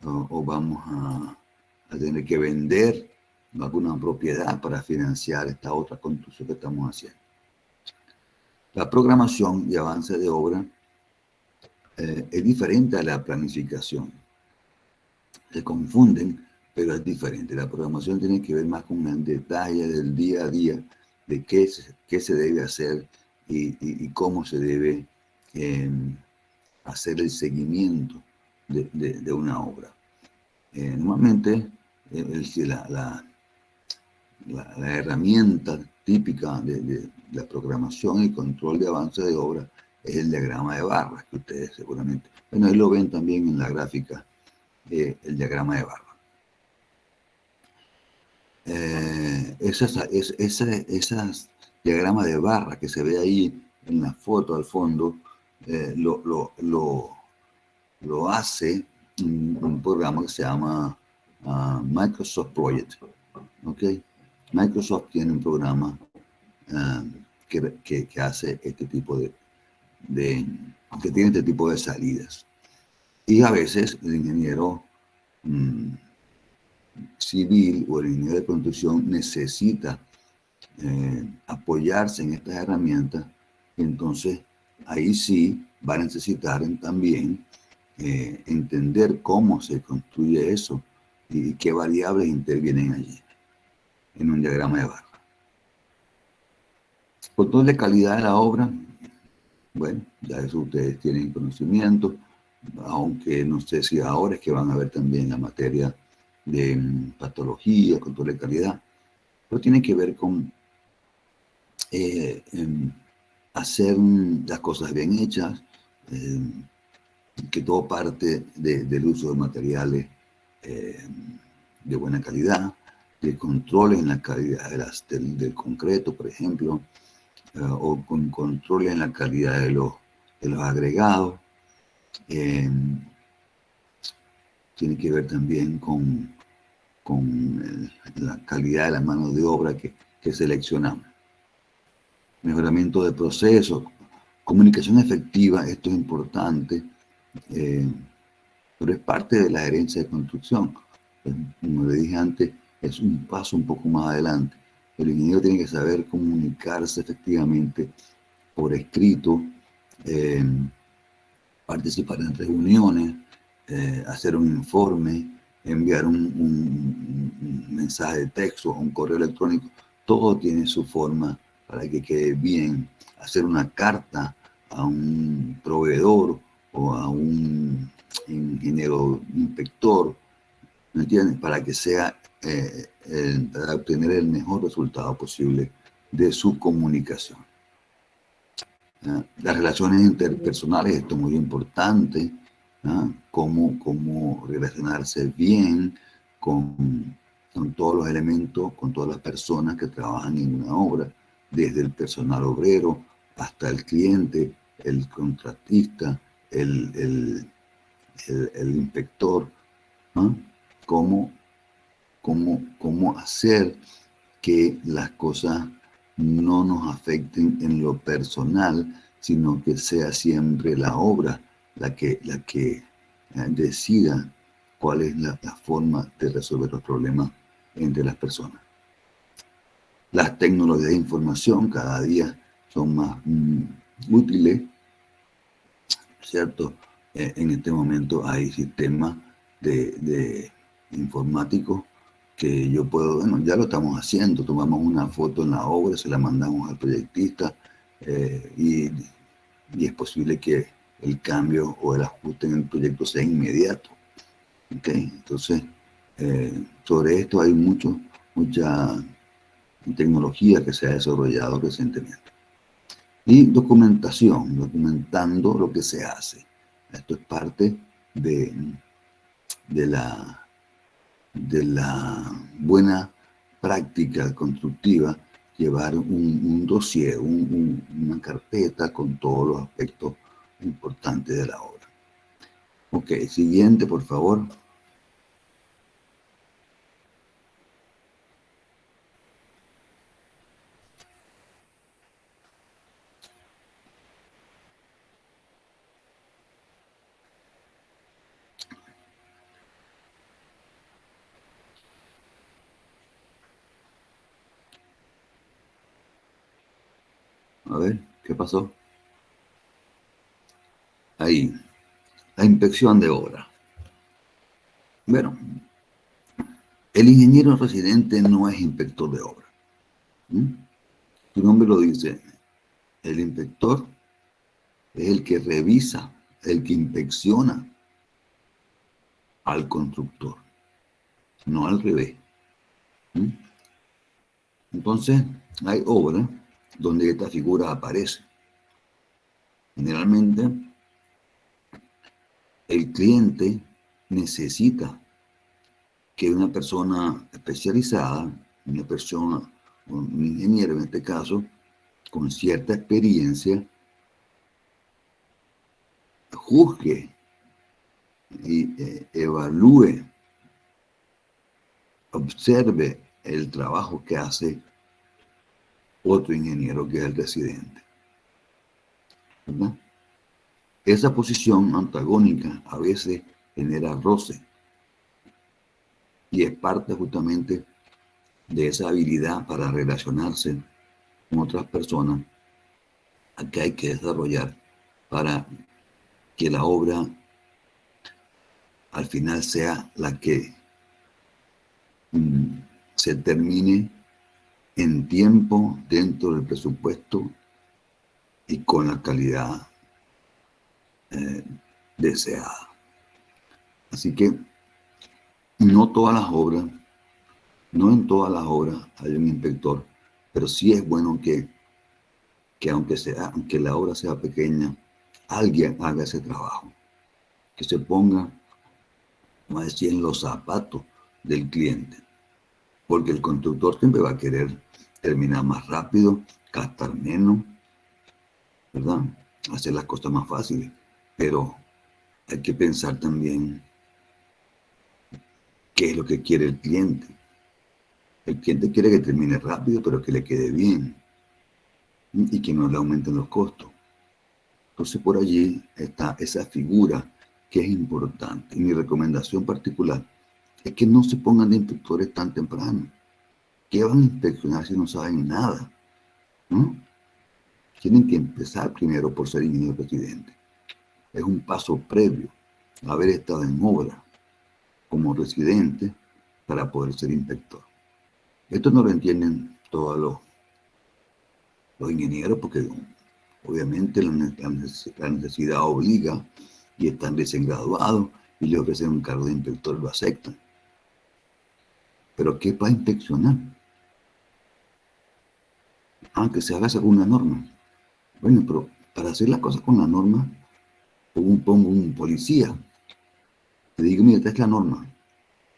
o vamos a tener que vender alguna propiedad para financiar esta otra construcción que estamos haciendo. La programación y avance de obra es diferente a la planificación. Se confunden, pero es diferente. La programación tiene que ver más con el detalle del día a día, de qué se debe hacer y cómo se debe hacer el seguimiento de una obra. Normalmente, la herramienta típica de la programación y control de avance de obra es el diagrama de barras, que ustedes seguramente, bueno, ahí lo ven también en la gráfica, el diagrama de barras. Esas diagramas de barras que se ve ahí en la foto al fondo, lo hace un programa que se llama Microsoft Project. ¿Okay? Microsoft tiene un programa que hace este tipo que tiene este tipo de salidas. Y a veces el ingeniero civil o el ingeniero de construcción necesita apoyarse en estas herramientas, y entonces ahí sí va a necesitar también entender cómo se construye eso y qué variables intervienen allí en un diagrama de barra. Control de calidad de la obra, bueno, ya eso ustedes tienen conocimiento, aunque no sé si ahora es que van a ver también la materia de patología, control de calidad, pero tiene que ver con hacer las cosas bien hechas, que todo parte del uso de materiales de buena calidad, de controles en la calidad del concreto, por ejemplo, o con controles en la calidad de los agregados. Tiene que ver también con la calidad de la mano de obra que seleccionamos. Mejoramiento de procesos, comunicación efectiva, esto es importante, pero es parte de la gerencia de construcción. Como le dije antes, es un paso un poco más adelante. El ingeniero tiene que saber comunicarse efectivamente por escrito, participar en reuniones, hacer un informe, enviar un mensaje de texto o un correo electrónico. Todo tiene su forma para que quede bien. Hacer una carta a un proveedor o a un ingeniero inspector, ¿me entiendes? Para que sea, para obtener el mejor resultado posible de su comunicación. Las relaciones interpersonales, esto es muy importante, cómo relacionarse bien con todos los elementos, con todas las personas que trabajan en una obra, desde el personal obrero hasta el cliente, el contratista, el inspector, ¿no? Cómo hacer que las cosas no nos afecten en lo personal, sino que sea siempre la obra la que decida cuál es la forma de resolver los problemas entre las personas. Las tecnologías de información cada día son más útiles, ¿cierto? En este momento hay sistemas de informáticos que yo puedo, bueno, ya lo estamos haciendo, tomamos una foto en la obra, se la mandamos al proyectista y es posible que el cambio o el ajuste en el proyecto sea inmediato. ¿Okay? Entonces, sobre esto hay mucha tecnología que se ha desarrollado recientemente. Y documentación, documentando lo que se hace. Esto es parte de la buena práctica constructiva, llevar un dossier, una carpeta con todos los aspectos importantes de la obra. Ok, siguiente, por favor. A ver, ¿qué pasó? Ahí, la inspección de obra. Bueno, el ingeniero residente no es inspector de obra. Su nombre lo dice. El inspector es el que revisa, el que inspecciona al constructor, no al revés. Entonces, hay obras donde esta figura aparece. Generalmente, el cliente necesita que una persona especializada, una persona, un ingeniero en este caso, con cierta experiencia, juzgue y evalúe, observe el trabajo que hace otro ingeniero que es el residente. ¿Verdad? Esa posición antagónica a veces genera roce y es parte justamente de esa habilidad para relacionarse con otras personas que hay que desarrollar para que la obra al final sea la que se termine en tiempo, dentro del presupuesto y con la calidad deseada. Así que no todas las obras, no en todas las obras hay un inspector, pero sí es bueno que aunque la obra sea pequeña, alguien haga ese trabajo, que se ponga, vamos a decir, en los zapatos del cliente, porque el constructor siempre va a querer terminar más rápido, gastar menos, ¿verdad? Hacer las cosas más fáciles, pero hay que pensar también qué es lo que quiere el cliente. El cliente quiere que termine rápido, pero que le quede bien y que no le aumenten los costos. Entonces por allí está esa figura que es importante. Y mi recomendación particular es que no se pongan de inspectores tan temprano. ¿Qué van a inspeccionar si no saben nada? ¿No? Tienen que empezar primero por ser ingeniero residente. Es un paso previo a haber estado en obra como residente para poder ser inspector. Esto no lo entienden todos los ingenieros porque obviamente la necesidad obliga y están recién graduados y le ofrecen un cargo de inspector, lo aceptan. ¿Pero qué para inspeccionar? Que se haga según la norma. Bueno, pero para hacer las cosas con la norma, pongo un policía. Le digo, mira, esta es la norma.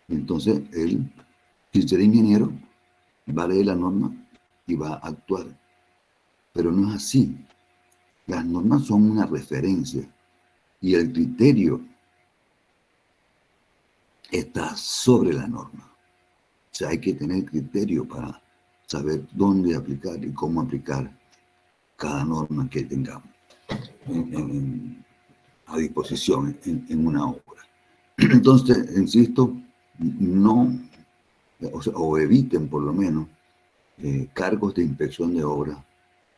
Entonces, él, sin ser ingeniero, va a leer la norma y va a actuar. Pero no es así. Las normas son una referencia y el criterio está sobre la norma. O sea, hay que tener criterio para saber dónde aplicar y cómo aplicar cada norma que tengamos a disposición en una obra. Entonces, insisto, no, o eviten por lo menos cargos de inspección de obra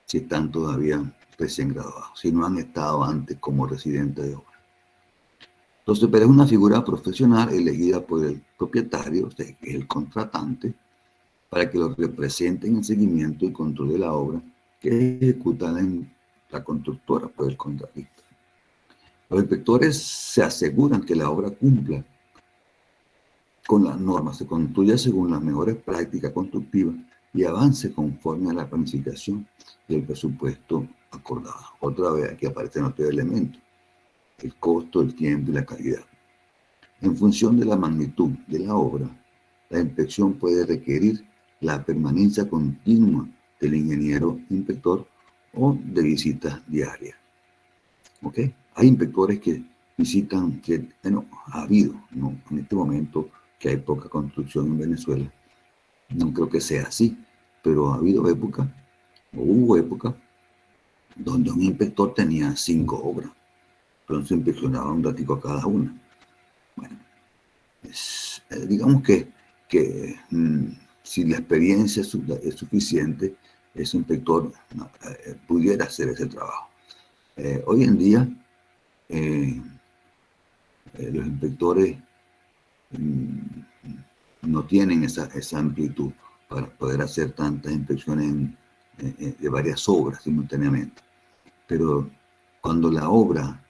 si están todavía recién graduados, si no han estado antes como residentes de obra. Entonces, pero es una figura profesional elegida por el propietario, que es el contratante, para que lo represente en el seguimiento y control de la obra que ejecuta la constructora por el contratista. Los inspectores se aseguran que la obra cumpla con las normas, se construya según las mejores prácticas constructivas y avance conforme a la planificación y el presupuesto acordado. Otra vez aquí aparecen otros elementos: el costo, el tiempo y la calidad. En función de la magnitud de la obra, la inspección puede requerir la permanencia continua del ingeniero inspector o de visitas diarias. ¿Ok? Hay inspectores que visitan, bueno, ha habido, ¿no? En este momento que hay poca construcción en Venezuela, no creo que sea así, pero ha habido época, o hubo época, donde un inspector tenía 5 obras, entonces inspeccionaba un ratico a cada una. Bueno, digamos que si la experiencia es suficiente, ese inspector pudiera hacer ese trabajo. Hoy en día, los inspectores no tienen esa amplitud para poder hacer tantas inspecciones de varias obras simultáneamente. Pero cuando la obra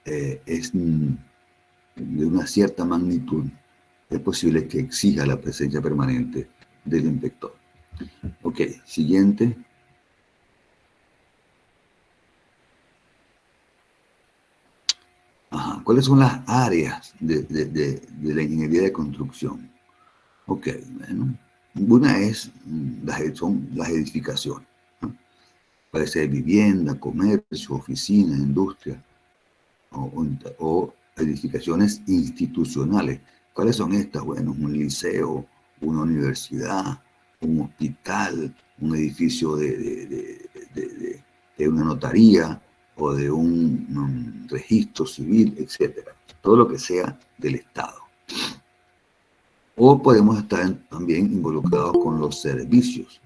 es de una cierta magnitud, es posible que exija la presencia permanente del inspector. Ok, siguiente. ¿Cuáles son las áreas de la ingeniería de construcción? Ok, bueno, una son las edificaciones, ¿no? Puede ser vivienda, comercio, oficina, industria o edificaciones institucionales. ¿Cuáles son estas? Bueno, un liceo, una universidad, un hospital, un edificio de una notaría o de un registro civil, etcétera. Todo lo que sea del Estado. O podemos estar también involucrados con los servicios.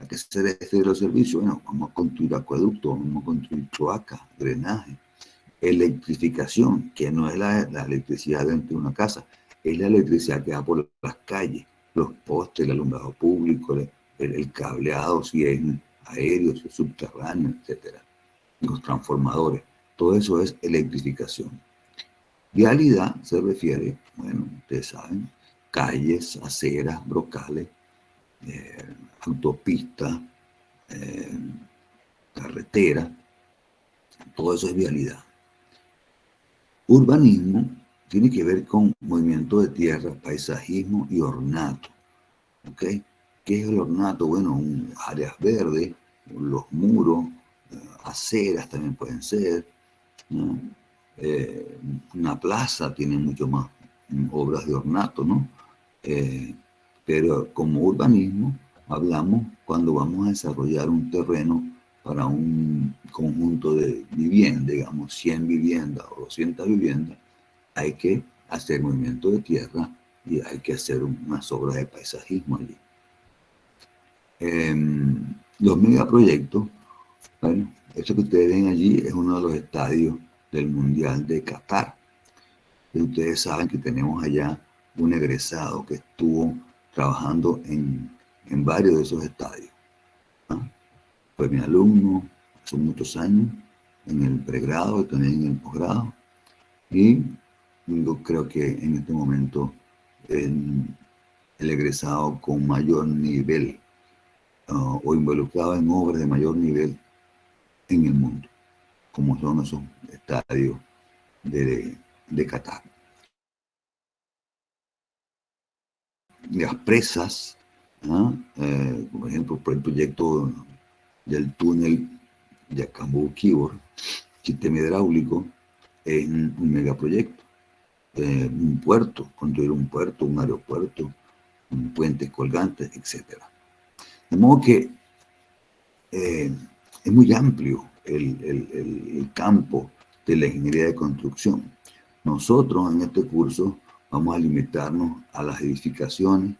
¿A qué se refiere los servicios? Bueno, vamos a construir acueductos, vamos a construir cloacas, drenaje, electrificación, que no es la electricidad dentro de una casa, es la electricidad que va por las calles, los postes, el alumbrado público, el cableado, si es aéreo, si es subterráneo, etcétera, los transformadores. Todo eso es electrificación. Vialidad se refiere, bueno, ustedes saben, calles, aceras, brocales, autopistas, carretera, todo eso es vialidad. Urbanismo tiene que ver con movimiento de tierra, paisajismo y ornato. ¿Ok? ¿Qué es el ornato? Bueno, áreas verdes, los muros, aceras también pueden ser, ¿no? Una plaza tiene mucho más obras de ornato, ¿no? Pero como urbanismo hablamos cuando vamos a desarrollar un terreno para un conjunto de viviendas, digamos 100 viviendas o 200 viviendas, hay que hacer movimiento de tierra y hay que hacer unas obras de paisajismo allí. Los megaproyectos, bueno, eso que ustedes ven allí es uno de los estadios del Mundial de Qatar. Y ustedes saben que tenemos allá un egresado que estuvo trabajando en varios de esos estadios, ¿no? Fue mi alumno hace muchos años, en el pregrado y también en el posgrado. Y yo creo que en este momento el egresado con mayor nivel o involucrado en obras de mayor nivel en el mundo, como son esos estadios de Qatar. Las presas, ¿no? Por ejemplo, por el proyecto del túnel de Acambú-Quíbor, sistema hidráulico, es un megaproyecto. Un puerto, construir un puerto, un aeropuerto, un puentes colgantes, etc. De modo que es muy amplio el campo de la ingeniería de construcción. Nosotros en este curso vamos a limitarnos a las edificaciones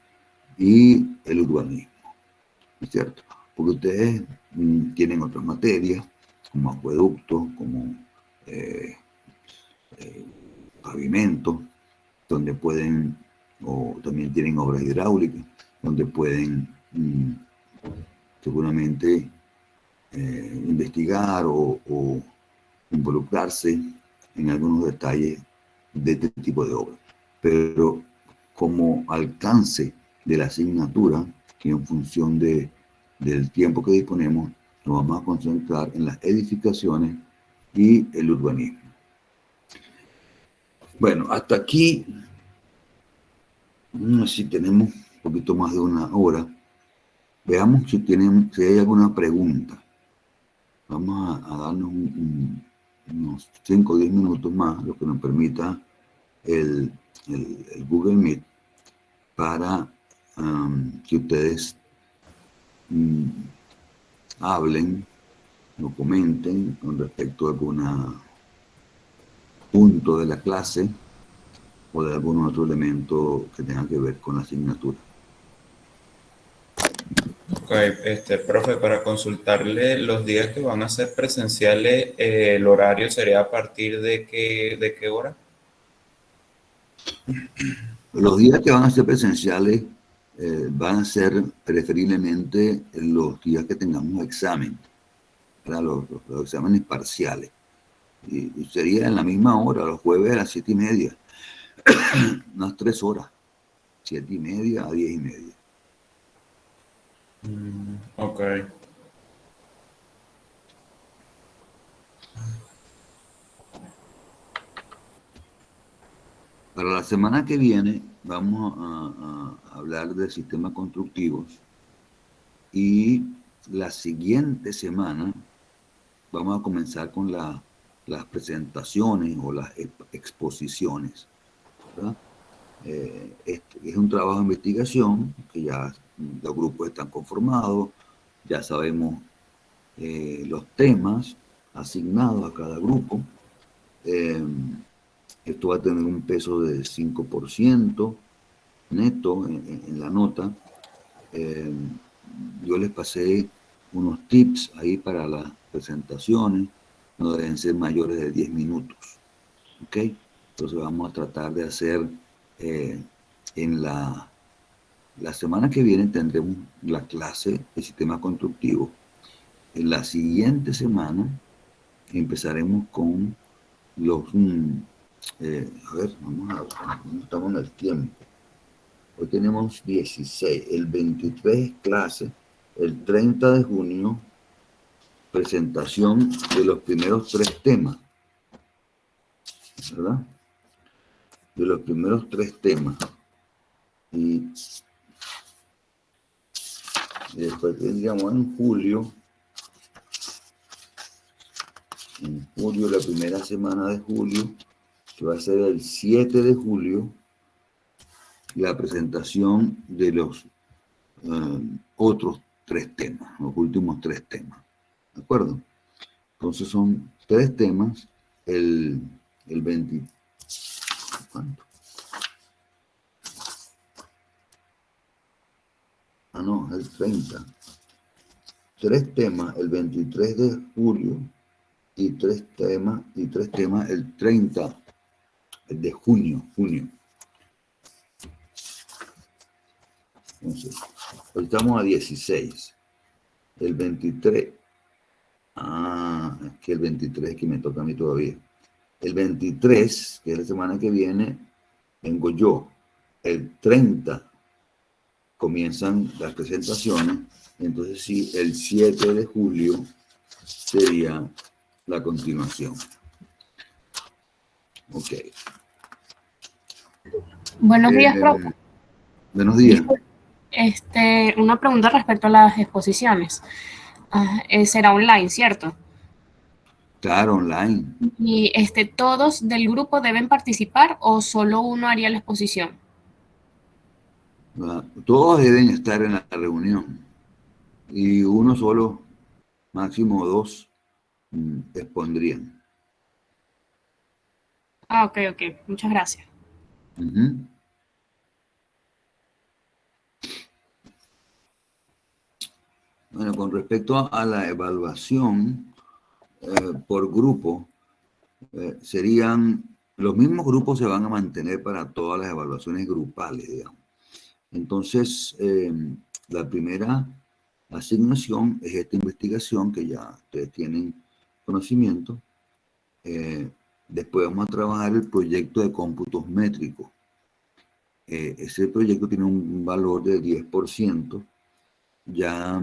y el urbanismo, ¿no es cierto? Porque ustedes tienen otras materias, como acueductos, como pavimentos, donde pueden, o también tienen obras hidráulicas, donde pueden seguramente investigar o involucrarse en algunos detalles de este tipo de obras. Pero como alcance de la asignatura, que en función del tiempo que disponemos, nos vamos a concentrar en las edificaciones y el urbanismo. Bueno, hasta aquí, si tenemos un poquito más de una hora, veamos si hay alguna pregunta. Vamos a darnos unos 5 o 10 minutos más, lo que nos permita el Google Meet, para que ustedes hablen o comenten con respecto a algún punto de la clase o de algún otro elemento que tenga que ver con la asignatura. Ok, profe, para consultarle los días que van a ser presenciales, el horario sería a partir de qué hora? Los días que van a ser presenciales van a ser preferiblemente los días que tengamos examen, para los exámenes parciales. Y sería en la misma hora, los jueves a las 7:30, unas 3 horas, 7:30 a 10:30. Ok. Para la semana que viene vamos a hablar de sistemas constructivos y la siguiente semana vamos a comenzar con las presentaciones o las exposiciones, ¿verdad? Es un trabajo de investigación que ya los grupos están conformados, ya sabemos los temas asignados a cada grupo. Esto va a tener un peso de 5% neto en la nota. Yo les pasé unos tips ahí para las presentaciones, no deben ser mayores de 10 minutos. ¿Ok? Entonces vamos a tratar de hacer en la semana que viene tendremos la clase de sistema constructivo. En la siguiente semana empezaremos con los... a ver, vamos a ver, ¿cómo estamos en el tiempo? Hoy tenemos 16, el 23 es clase, el 30 de junio presentación de los primeros 3 temas, ¿verdad? De los primeros 3 temas. Y después tendríamos en julio, la primera semana de julio, que va a ser el 7 de julio, la presentación de los otros 3 temas, los últimos 3 temas. ¿De acuerdo? Entonces son 3 temas, el 20, ¿cuánto? Ah, no, el 30. 3 temas el 23 de julio y 3 temas el 30 de junio. Entonces, hoy estamos a 16. El 23. Es que el 23 es que me toca a mí todavía. El 23, que es la semana que viene, vengo yo. El 30 comienzan las presentaciones. Entonces sí, el 7 de julio sería la continuación. Ok. Buenos días, profe. Buenos días. Una pregunta respecto a las exposiciones. Será online, ¿cierto? Claro, online. ¿Y todos del grupo deben participar o solo uno haría la exposición? Todos deben estar en la reunión y uno solo, máximo 2, expondrían. Ok. Muchas gracias. Bueno, con respecto a la evaluación por grupo, los mismos grupos se van a mantener para todas las evaluaciones grupales, digamos. Entonces, la primera asignación es esta investigación que ya ustedes tienen conocimiento. Después vamos a trabajar el proyecto de cómputos métricos. Ese proyecto tiene un valor del 10%. Ya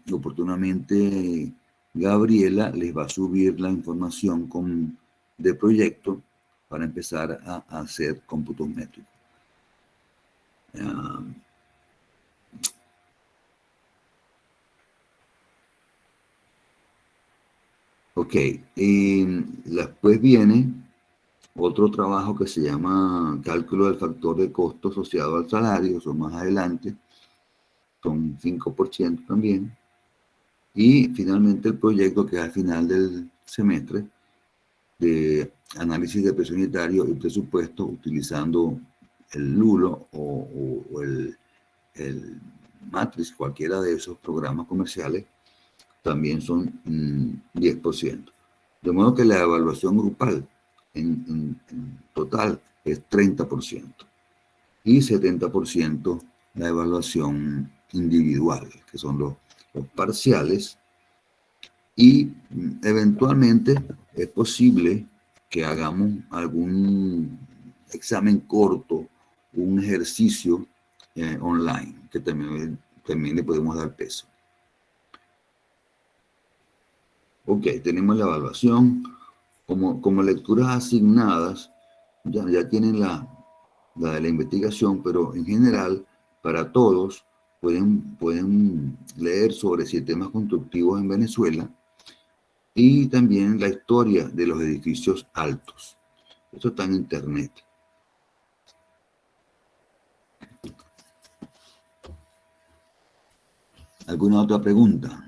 oportunamente Gabriela les va a subir la información de proyecto para empezar a hacer cómputos métricos. Ok, y después viene otro trabajo que se llama cálculo del factor de costo asociado al salario, eso más adelante, son 5% también. Y finalmente el proyecto que es al final del semestre de análisis de precio unitario y presupuesto utilizando el Lulo o el Matrix, cualquiera de esos programas comerciales, también son 10%. De modo que la evaluación grupal en total es 30% y 70% la evaluación individual, que son los parciales, y eventualmente es posible que hagamos algún examen corto, un ejercicio online, que también le podemos dar peso. Ok, tenemos la evaluación. Como lecturas asignadas, ya tienen la de la investigación, pero en general, para todos, pueden leer sobre sistemas constructivos en Venezuela y también la historia de los edificios altos. Eso está en internet. ¿Alguna otra pregunta?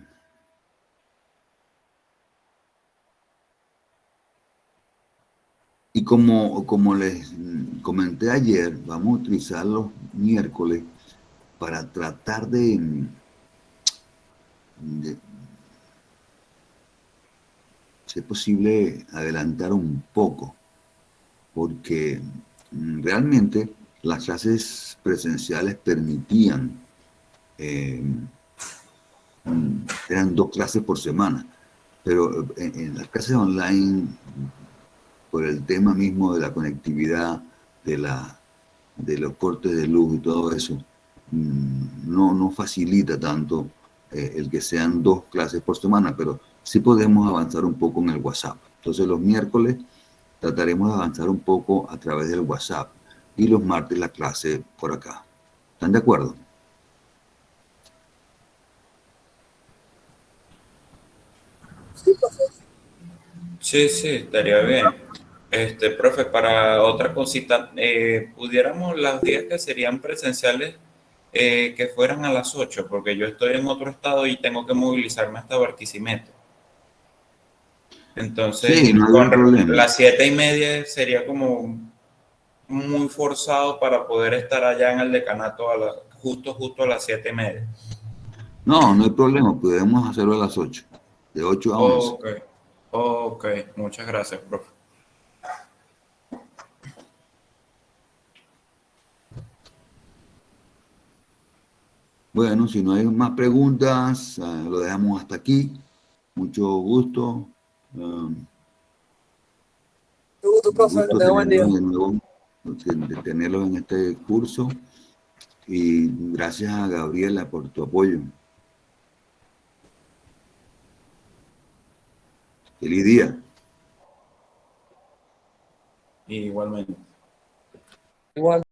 Y como les comenté ayer, vamos a utilizar los miércoles para tratar de si es posible, adelantar un poco, porque realmente las clases presenciales permitían, eran 2 clases por semana, pero en las clases online, por el tema mismo de la conectividad, de los cortes de luz y todo eso, no facilita tanto el que sean 2 clases por semana, pero sí podemos avanzar un poco en el WhatsApp. Entonces los miércoles trataremos de avanzar un poco a través del WhatsApp y los martes la clase por acá. ¿Están de acuerdo? Sí, sí, estaría bien. Profe, para otra cosita, pudiéramos los días que serían presenciales que fueran a las 8, porque yo estoy en otro estado y tengo que movilizarme hasta Barquisimeto. Entonces, Sí, no hay con un problema. las 7:30 sería como muy forzado para poder estar allá en el decanato justo a las 7:30. No, no hay problema, podemos hacerlo a las 8, de 8 a 11. Ok, ok, muchas gracias, profe. Bueno, si no hay más preguntas, lo dejamos hasta aquí. Mucho gusto. Profe, que Gusto tenga buen día. tenerlos de nuevo, de tenerlos en este curso. Y gracias a Gabriela por tu apoyo. Feliz día. Igualmente. Igual.